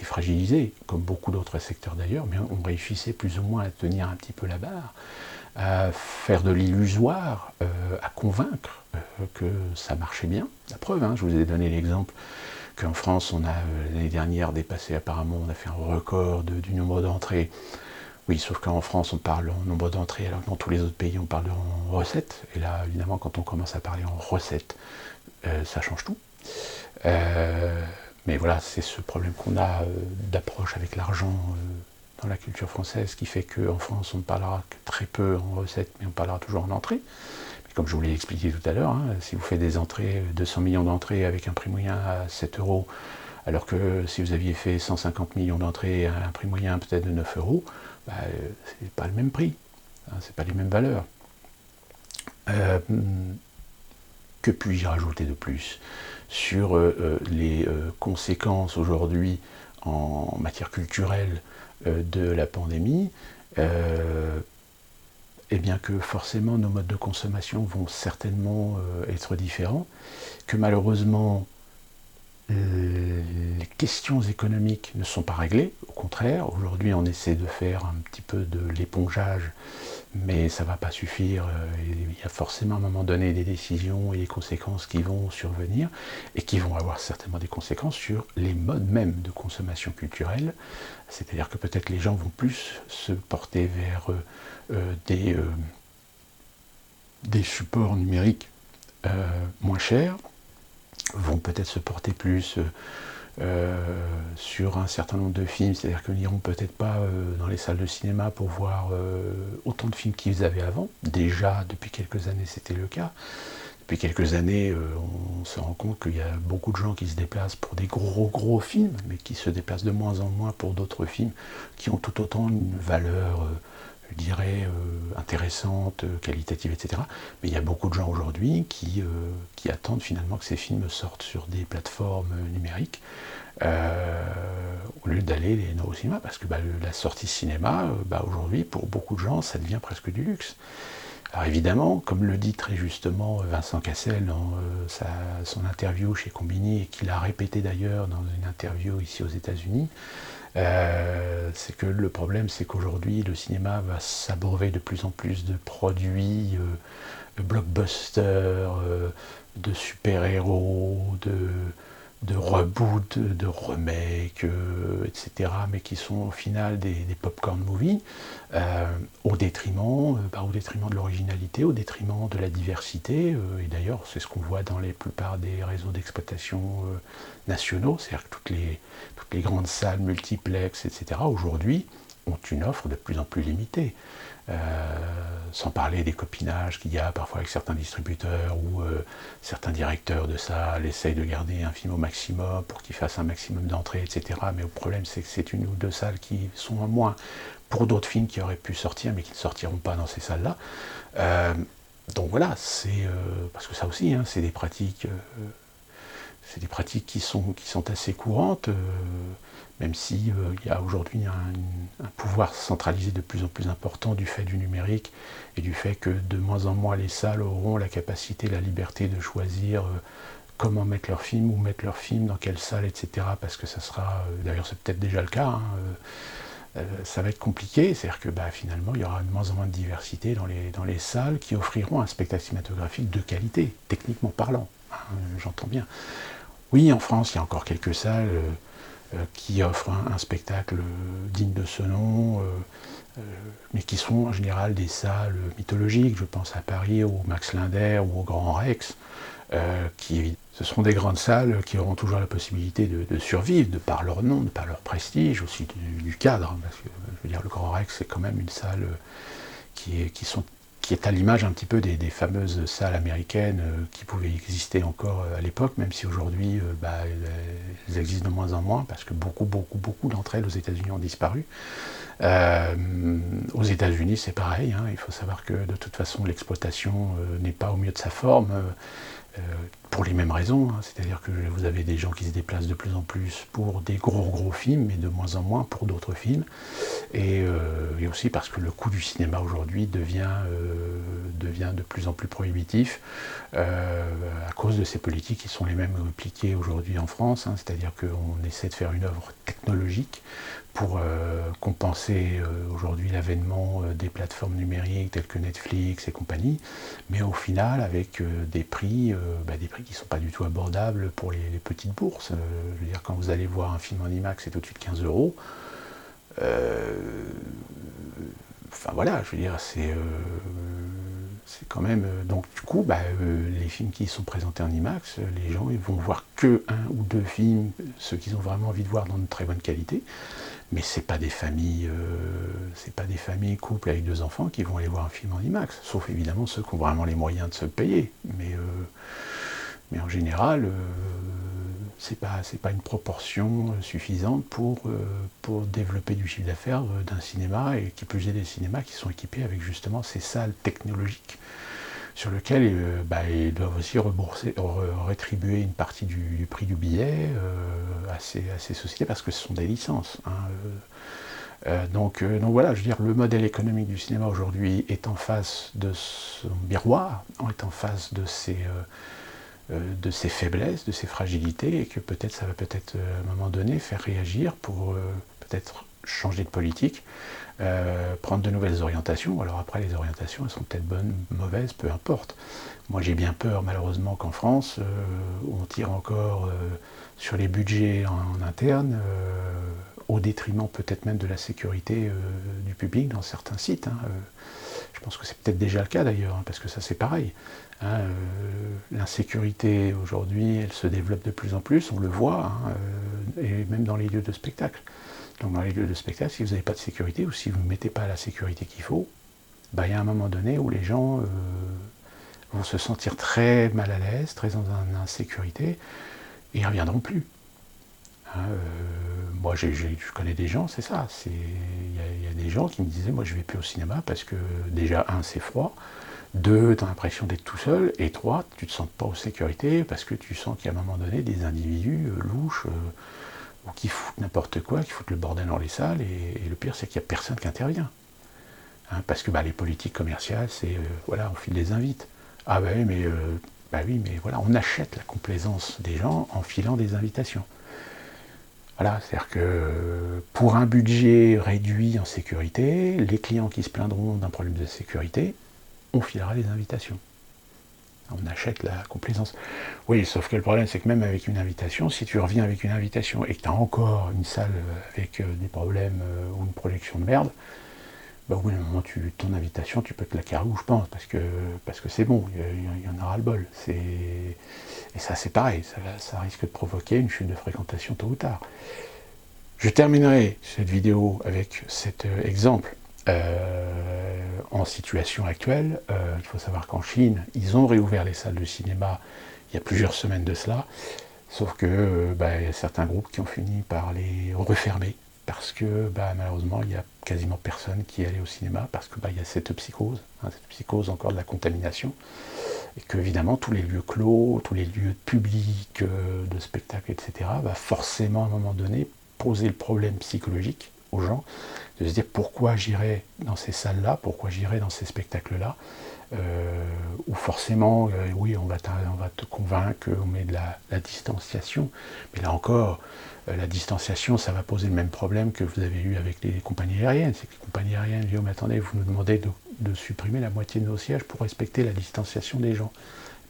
fragilisés, comme beaucoup d'autres secteurs d'ailleurs, mais on réussissait plus ou moins à tenir un petit peu la barre, à faire de l'illusoire, à convaincre que ça marchait bien. La preuve, je vous ai donné l'exemple qu'en France, on a l'année dernière dépassé apparemment, on a fait un record du nombre d'entrées. Oui, sauf qu'en France, on parle en nombre d'entrées, alors que dans tous les autres pays, on parle en recettes. Et là, évidemment, quand on commence à parler en recettes, ça change tout. Mais voilà, c'est ce problème qu'on a d'approche avec l'argent dans la culture française qui fait qu'en France, on ne parlera que très peu en recettes, mais on parlera toujours en entrées. Mais comme je vous l'ai expliqué tout à l'heure, si vous faites des entrées, 200 millions d'entrées avec un prix moyen à 7 €, alors que si vous aviez fait 150 millions d'entrées à un prix moyen peut-être de 9 €, c'est pas le même prix, c'est pas les mêmes valeurs. Que puis-je rajouter de plus sur les conséquences aujourd'hui en matière culturelle de la pandémie? Eh bien que forcément nos modes de consommation vont certainement être différents, que malheureusement les questions économiques ne sont pas réglées, au contraire, aujourd'hui on essaie de faire un petit peu de l'épongeage, mais ça ne va pas suffire, il y a forcément à un moment donné des décisions et des conséquences qui vont survenir, et qui vont avoir certainement des conséquences sur les modes même de consommation culturelle, c'est-à-dire que peut-être les gens vont plus se porter vers des supports numériques moins chers, vont peut-être se porter plus sur un certain nombre de films, c'est-à-dire qu'ils n'iront peut-être pas dans les salles de cinéma pour voir autant de films qu'ils avaient avant. Déjà, depuis quelques années, c'était le cas. Depuis quelques années, on se rend compte qu'il y a beaucoup de gens qui se déplacent pour des gros films, mais qui se déplacent de moins en moins pour d'autres films qui ont tout autant une valeur, je dirais, intéressante, qualitative, etc. Mais il y a beaucoup de gens aujourd'hui qui attendent finalement que ces films sortent sur des plateformes numériques au lieu d'aller au cinéma, parce que la sortie cinéma, aujourd'hui, pour beaucoup de gens, ça devient presque du luxe. Alors évidemment, comme le dit très justement Vincent Cassel dans son interview chez Combini, et qu'il a répété d'ailleurs dans une interview ici aux États-Unis, c'est que le problème, c'est qu'aujourd'hui, le cinéma va s'abreuver de plus en plus de produits blockbusters, de super-héros, de reboot, de remake, etc., mais qui sont au final des popcorn movies, au détriment de l'originalité, au détriment de la diversité, et d'ailleurs c'est ce qu'on voit dans la plupart des réseaux d'exploitation nationaux, c'est-à-dire que toutes les grandes salles multiplex, etc., aujourd'hui, ont une offre de plus en plus limitée. Sans parler des copinages qu'il y a parfois avec certains distributeurs ou certains directeurs de salles essayent de garder un film au maximum pour qu'il fasse un maximum d'entrées, etc. Mais le problème, c'est que c'est une ou deux salles qui sont en moins pour d'autres films qui auraient pu sortir, mais qui ne sortiront pas dans ces salles-là. Donc voilà, parce que ça aussi, hein, c'est des pratiques qui sont assez courantes, même si il y a aujourd'hui un pouvoir centralisé de plus en plus important du fait du numérique et du fait que de moins en moins les salles auront la capacité, la liberté de choisir comment mettre leur film, où mettre leur film, dans quelle salle, etc. Parce que ça sera, d'ailleurs c'est peut-être déjà le cas, hein, ça va être compliqué, c'est-à-dire que finalement il y aura de moins en moins de diversité dans les salles qui offriront un spectacle cinématographique de qualité, techniquement parlant, hein, j'entends bien. Oui, en France, il y a encore quelques salles qui offrent un spectacle digne de ce nom, mais qui sont en général des salles mythologiques. Je pense à Paris, au Max Linder ou au Grand Rex, ce seront des grandes salles qui auront toujours la possibilité de survivre, de par leur nom, de par leur prestige, aussi du cadre. Parce que, je veux dire, le Grand Rex, c'est quand même une salle qui est à l'image un petit peu des fameuses salles américaines qui pouvaient exister encore à l'époque, même si aujourd'hui elles existent de moins en moins, parce que beaucoup d'entre elles aux États-Unis ont disparu. Aux États-Unis, c'est pareil, hein, il faut savoir que de toute façon l'exploitation n'est pas au mieux de sa forme, pour les mêmes raisons, hein, c'est-à-dire que vous avez des gens qui se déplacent de plus en plus pour des gros films, mais de moins en moins pour d'autres films, et aussi parce que le coût du cinéma aujourd'hui devient de plus en plus prohibitif à cause de ces politiques qui sont les mêmes appliquées aujourd'hui en France, hein, c'est-à-dire qu'on essaie de faire une œuvre technologique pour compenser aujourd'hui l'avènement des plateformes numériques telles que Netflix et compagnie, mais au final avec des prix qui ne sont pas du tout abordables pour les petites bourses. Je veux dire, quand vous allez voir un film en IMAX, c'est tout de suite 15 €. Enfin voilà, je veux dire, c'est quand même... donc du coup, les films qui sont présentés en IMAX, les gens ils vont voir que un ou deux films, ceux qu'ils ont vraiment envie de voir dans de très bonne qualité, mais c'est pas des familles, couples avec 2 enfants qui vont aller voir un film en IMAX, sauf évidemment ceux qui ont vraiment les moyens de se le payer. Mais en général, c'est pas une proportion suffisante pour développer du chiffre d'affaires d'un cinéma, et qui plus est des cinémas qui sont équipés avec justement ces salles technologiques sur lesquelles ils doivent aussi rétribuer une partie du prix du billet à ces sociétés, parce que ce sont des licences, hein. Donc voilà, je veux dire, le modèle économique du cinéma aujourd'hui est en face de son miroir, est en face de ses faiblesses, de ses fragilités, et que peut-être ça va peut-être à un moment donné faire réagir pour peut-être changer de politique, prendre de nouvelles orientations. Alors après, les orientations, elles sont peut-être bonnes, mauvaises, peu importe. Moi, j'ai bien peur, malheureusement, qu'en France, on tire encore sur les budgets en interne, au détriment peut-être même de la sécurité du public dans certains sites, hein. Je pense que c'est peut-être déjà le cas d'ailleurs, hein, parce que ça c'est pareil, hein, l'insécurité aujourd'hui, elle se développe de plus en plus, on le voit, hein, et même dans les lieux de spectacle. Donc dans les lieux de spectacle, si vous n'avez pas de sécurité, ou si vous ne mettez pas la sécurité qu'il faut, il y a un moment donné où les gens vont se sentir très mal à l'aise, très en insécurité, et ils ne reviendront plus. Hein, moi, je connais des gens, c'est ça. Il y a des gens qui me disaient, moi, je ne vais plus au cinéma parce que déjà, 1, c'est froid, 2, tu as l'impression d'être tout seul, et 3, tu ne te sens pas en sécurité parce que tu sens qu'à un moment donné, des individus louches ou qui foutent n'importe quoi, qui foutent le bordel dans les salles, et le pire, c'est qu'il n'y a personne qui intervient. Hein, parce que les politiques commerciales, c'est, voilà, on file des invites. Ah oui, mais voilà, on achète la complaisance des gens en filant des invitations. Voilà, c'est-à-dire que pour un budget réduit en sécurité, les clients qui se plaindront d'un problème de sécurité, on filera les invitations. On achète la complaisance. Oui, sauf que le problème, c'est que même avec une invitation, si tu reviens avec une invitation et que tu as encore une salle avec des problèmes ou une projection de merde, bah, au bout d'un moment, ton invitation, tu peux te la carrer où je pense, parce que c'est bon, il y en aura le bol. Et ça, c'est pareil, ça risque de provoquer une chute de fréquentation tôt ou tard. Je terminerai cette vidéo avec cet exemple en situation actuelle. Il faut savoir qu'en Chine, ils ont réouvert les salles de cinéma il y a plusieurs semaines de cela, sauf que il y a certains groupes qui ont fini par les refermer, parce que malheureusement, il n'y a quasiment personne qui est allé au cinéma, parce que il y a cette psychose encore de la contamination, et que évidemment tous les lieux clos, tous les lieux publics, de spectacle, etc., va forcément à un moment donné poser le problème psychologique aux gens, de se dire pourquoi j'irai dans ces salles-là, pourquoi j'irai dans ces spectacles-là, où forcément, oui, on va te convaincre qu'on met de la distanciation, mais là encore, la distanciation, ça va poser le même problème que vous avez eu avec les compagnies aériennes. C'est que les compagnies aériennes disent, mais attendez, vous nous demandez de supprimer la moitié de nos sièges pour respecter la distanciation des gens.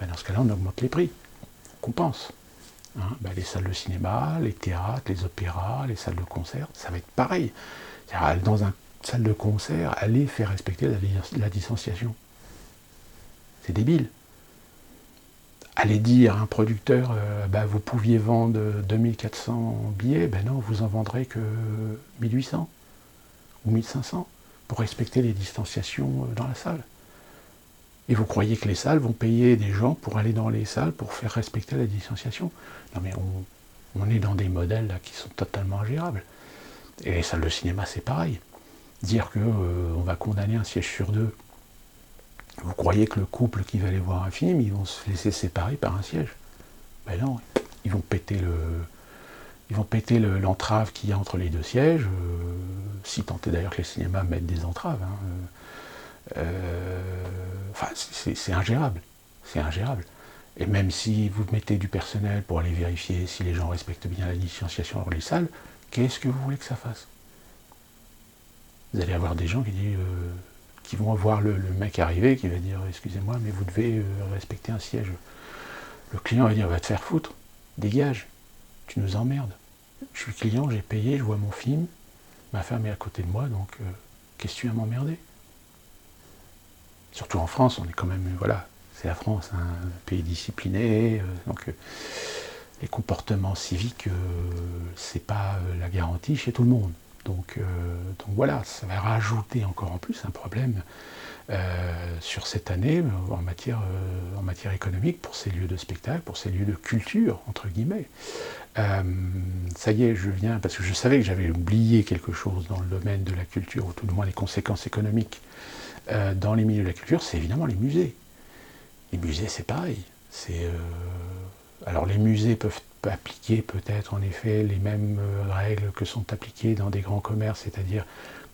Dans ce cas-là, on augmente les prix, on compense. Les salles de cinéma, les théâtres, les opéras, les salles de concert, ça va être pareil. C'est-à-dire, dans une salle de concert, allez faire respecter la distanciation. C'est débile. Allez dire à un producteur, vous pouviez vendre 2400 billets, non, vous en vendrez que 1800 ou 1500 pour respecter les distanciations dans la salle. Et vous croyez que les salles vont payer des gens pour aller dans les salles pour faire respecter la distanciation? Non mais on est dans des modèles là, qui sont totalement ingérables. Et les salles de cinéma, c'est pareil. Dire qu'on va condamner un siège sur deux. Vous croyez que le couple qui va aller voir un film, ils vont se laisser séparer par un siège? Non, ils vont péter l'entrave qu'il y a entre les deux sièges, si tant est d'ailleurs que les cinémas mettent des entraves. C'est ingérable. C'est ingérable. Et même si vous mettez du personnel pour aller vérifier si les gens respectent bien la distanciation dans les salles, qu'est-ce que vous voulez que ça fasse? Vous allez avoir des gens qui vont voir le mec arriver, qui va dire « Excusez-moi, mais vous devez respecter un siège. » Le client va dire « Va te faire foutre, dégage, tu nous emmerdes. Je suis client, j'ai payé, je vois mon film, ma femme est à côté de moi, donc qu'est-ce que tu viens m'emmerder ?» Surtout en France, on est quand même, voilà, c'est la France, un pays discipliné, donc les comportements civiques, c'est pas la garantie chez tout le monde. Donc voilà, ça va rajouter encore en plus un problème sur cette année en matière économique pour ces lieux de spectacle, pour ces lieux de culture, entre guillemets. Ça y est, je viens, parce que je savais que j'avais oublié quelque chose dans le domaine de la culture, ou tout du moins les conséquences économiques dans les milieux de la culture, c'est évidemment les musées. Les musées, c'est pareil. Alors les musées peuvent appliquer peut-être en effet les mêmes règles que sont appliquées dans des grands commerces, c'est-à-dire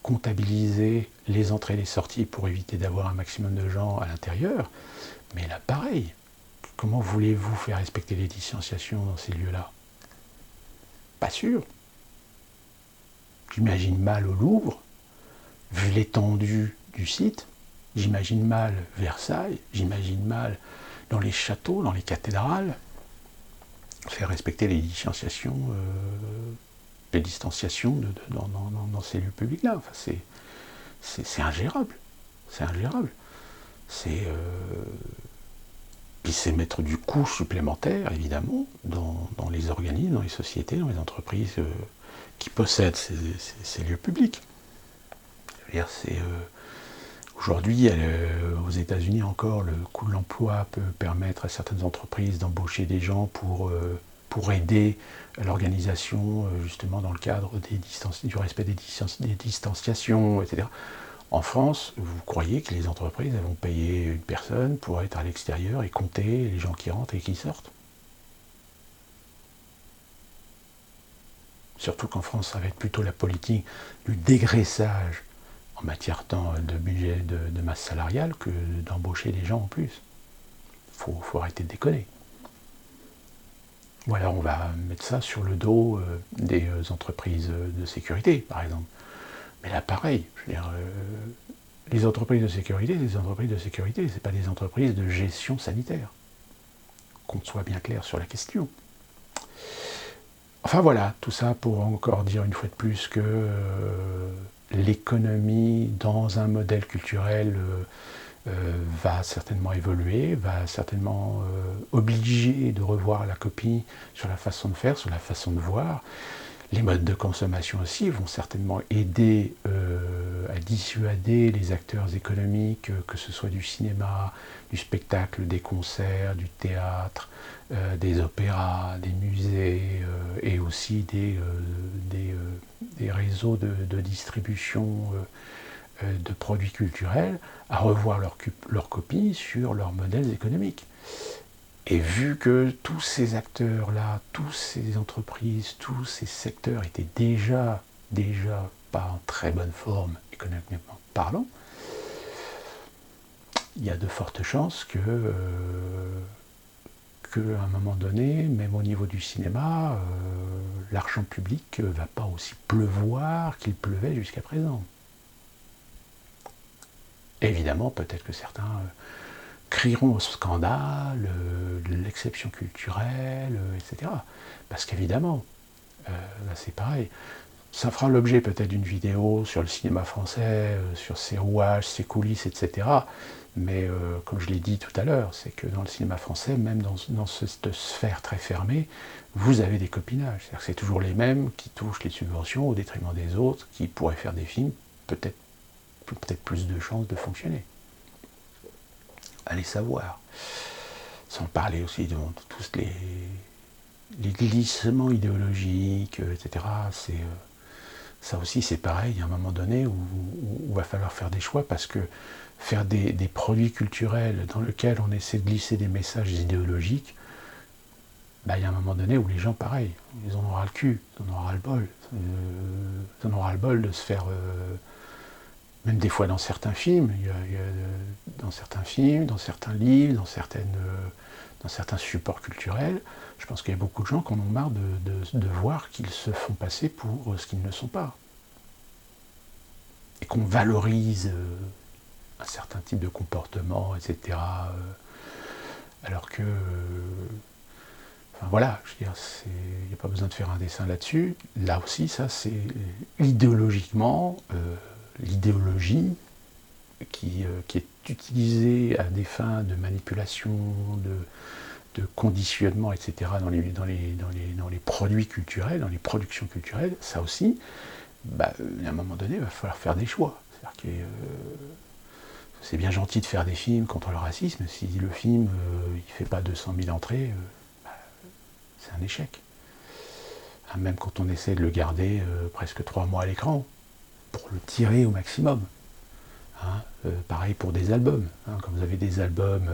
comptabiliser les entrées et les sorties pour éviter d'avoir un maximum de gens à l'intérieur. Mais là, pareil, comment voulez-vous faire respecter les distanciations dans ces lieux-là? Pas sûr. J'imagine mal au Louvre, vu l'étendue du site, j'imagine mal Versailles, j'imagine mal dans les châteaux, dans les cathédrales, faire respecter les distanciations dans ces lieux publics-là. Enfin, c'est ingérable. C'est ingérable. Puis c'est mettre du coût supplémentaire, évidemment, dans les organismes, dans les sociétés, dans les entreprises qui possèdent ces lieux publics. Aujourd'hui, aux États-Unis encore, le coût de l'emploi peut permettre à certaines entreprises d'embaucher des gens pour aider l'organisation, justement dans le cadre du respect des distanciations, etc. En France, vous croyez que les entreprises vont payer une personne pour être à l'extérieur et compter les gens qui rentrent et qui sortent? Surtout qu'en France, ça va être plutôt la politique du dégraissage en matière de budget de masse salariale que d'embaucher des gens en plus. Faut arrêter de déconner. Voilà, on va mettre ça sur le dos des entreprises de sécurité, par exemple. Mais là, pareil, je veux dire, les entreprises de sécurité, c'est pas des entreprises de gestion sanitaire. qu'on soit bien clair sur la question. Enfin voilà, tout ça pour encore dire une fois de plus que l'économie dans un modèle culturel va certainement évoluer, va certainement obliger de revoir la copie sur la façon de faire, sur la façon de voir. Les modes de consommation aussi vont certainement aider à dissuader les acteurs économiques, que ce soit du cinéma, du spectacle, des concerts, du théâtre, des opéras, des musées et aussi des réseaux de distribution de produits culturels, à revoir leur copie sur leurs modèles économiques. Et vu que tous ces acteurs-là, toutes ces entreprises, tous ces secteurs étaient déjà pas en très bonne forme économiquement parlant, il y a de fortes chances qu'à un moment donné, même au niveau du cinéma, l'argent public ne va pas aussi pleuvoir qu'il pleuvait jusqu'à présent. Évidemment, peut-être que certains crieront au scandale, l'exception culturelle, etc. Parce qu'évidemment, là c'est pareil. Ça fera l'objet peut-être d'une vidéo sur le cinéma français, sur ses rouages, ses coulisses, etc. Mais comme je l'ai dit tout à l'heure, c'est que dans le cinéma français, même dans cette sphère très fermée, vous avez des copinages. C'est-à-dire que c'est toujours les mêmes qui touchent les subventions au détriment des autres, qui pourraient faire des films peut-être plus de chances de fonctionner. Allez savoir. Sans parler aussi de tous les glissements idéologiques, etc. Ça aussi c'est pareil, il y a un moment donné où il va falloir faire des choix, parce que faire des produits culturels dans lesquels on essaie de glisser des messages idéologiques, il y a un moment donné où les gens, pareil, ils en auront le cul, ils en auront le bol. Ils en auront le bol de se faire... même des fois dans certains films, dans certains films, dans certains livres, dans certains supports culturels, je pense qu'il y a beaucoup de gens qui en ont marre de voir qu'ils se font passer pour ce qu'ils ne sont pas. Et qu'on valorise un certain type de comportement, etc. Alors que... enfin voilà, je veux dire, il n'y a pas besoin de faire un dessin là-dessus. Là aussi, ça c'est idéologiquement... l'idéologie qui est utilisée à des fins de manipulation, de conditionnement, etc. dans les produits culturels, dans les productions culturelles, ça aussi, à un moment donné, il va falloir faire des choix. C'est-à-dire que c'est bien gentil de faire des films contre le racisme, si le film il ne fait pas 200 000 entrées, c'est un échec. Même quand on essaie de le garder presque 3 mois à l'écran, pour le tirer au maximum. Pareil pour des albums. Quand vous avez des albums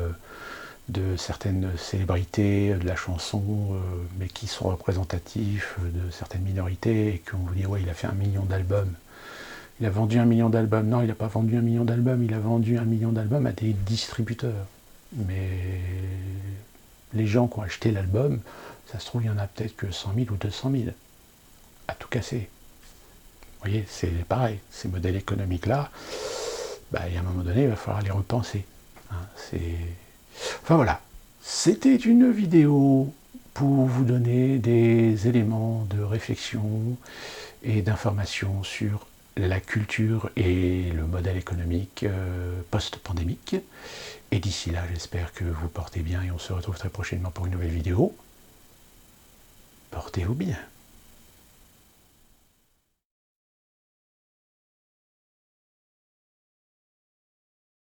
de certaines célébrités de la chanson, mais qui sont représentatifs de certaines minorités, et qu'on vous dit, ouais, il a fait 1 million d'albums. Il a vendu 1 million d'albums. Non, il n'a pas vendu 1 million d'albums, il a vendu 1 million d'albums à des distributeurs. Mais les gens qui ont acheté l'album, ça se trouve, il y en a peut-être que 100 000 ou 200 000. À tout casser. Vous voyez, c'est pareil, ces modèles économiques-là, il y a un moment donné, il va falloir les repenser. Enfin voilà, c'était une vidéo pour vous donner des éléments de réflexion et d'information sur la culture et le modèle économique post-pandémique. Et d'ici là, j'espère que vous portez bien et on se retrouve très prochainement pour une nouvelle vidéo. Portez-vous bien.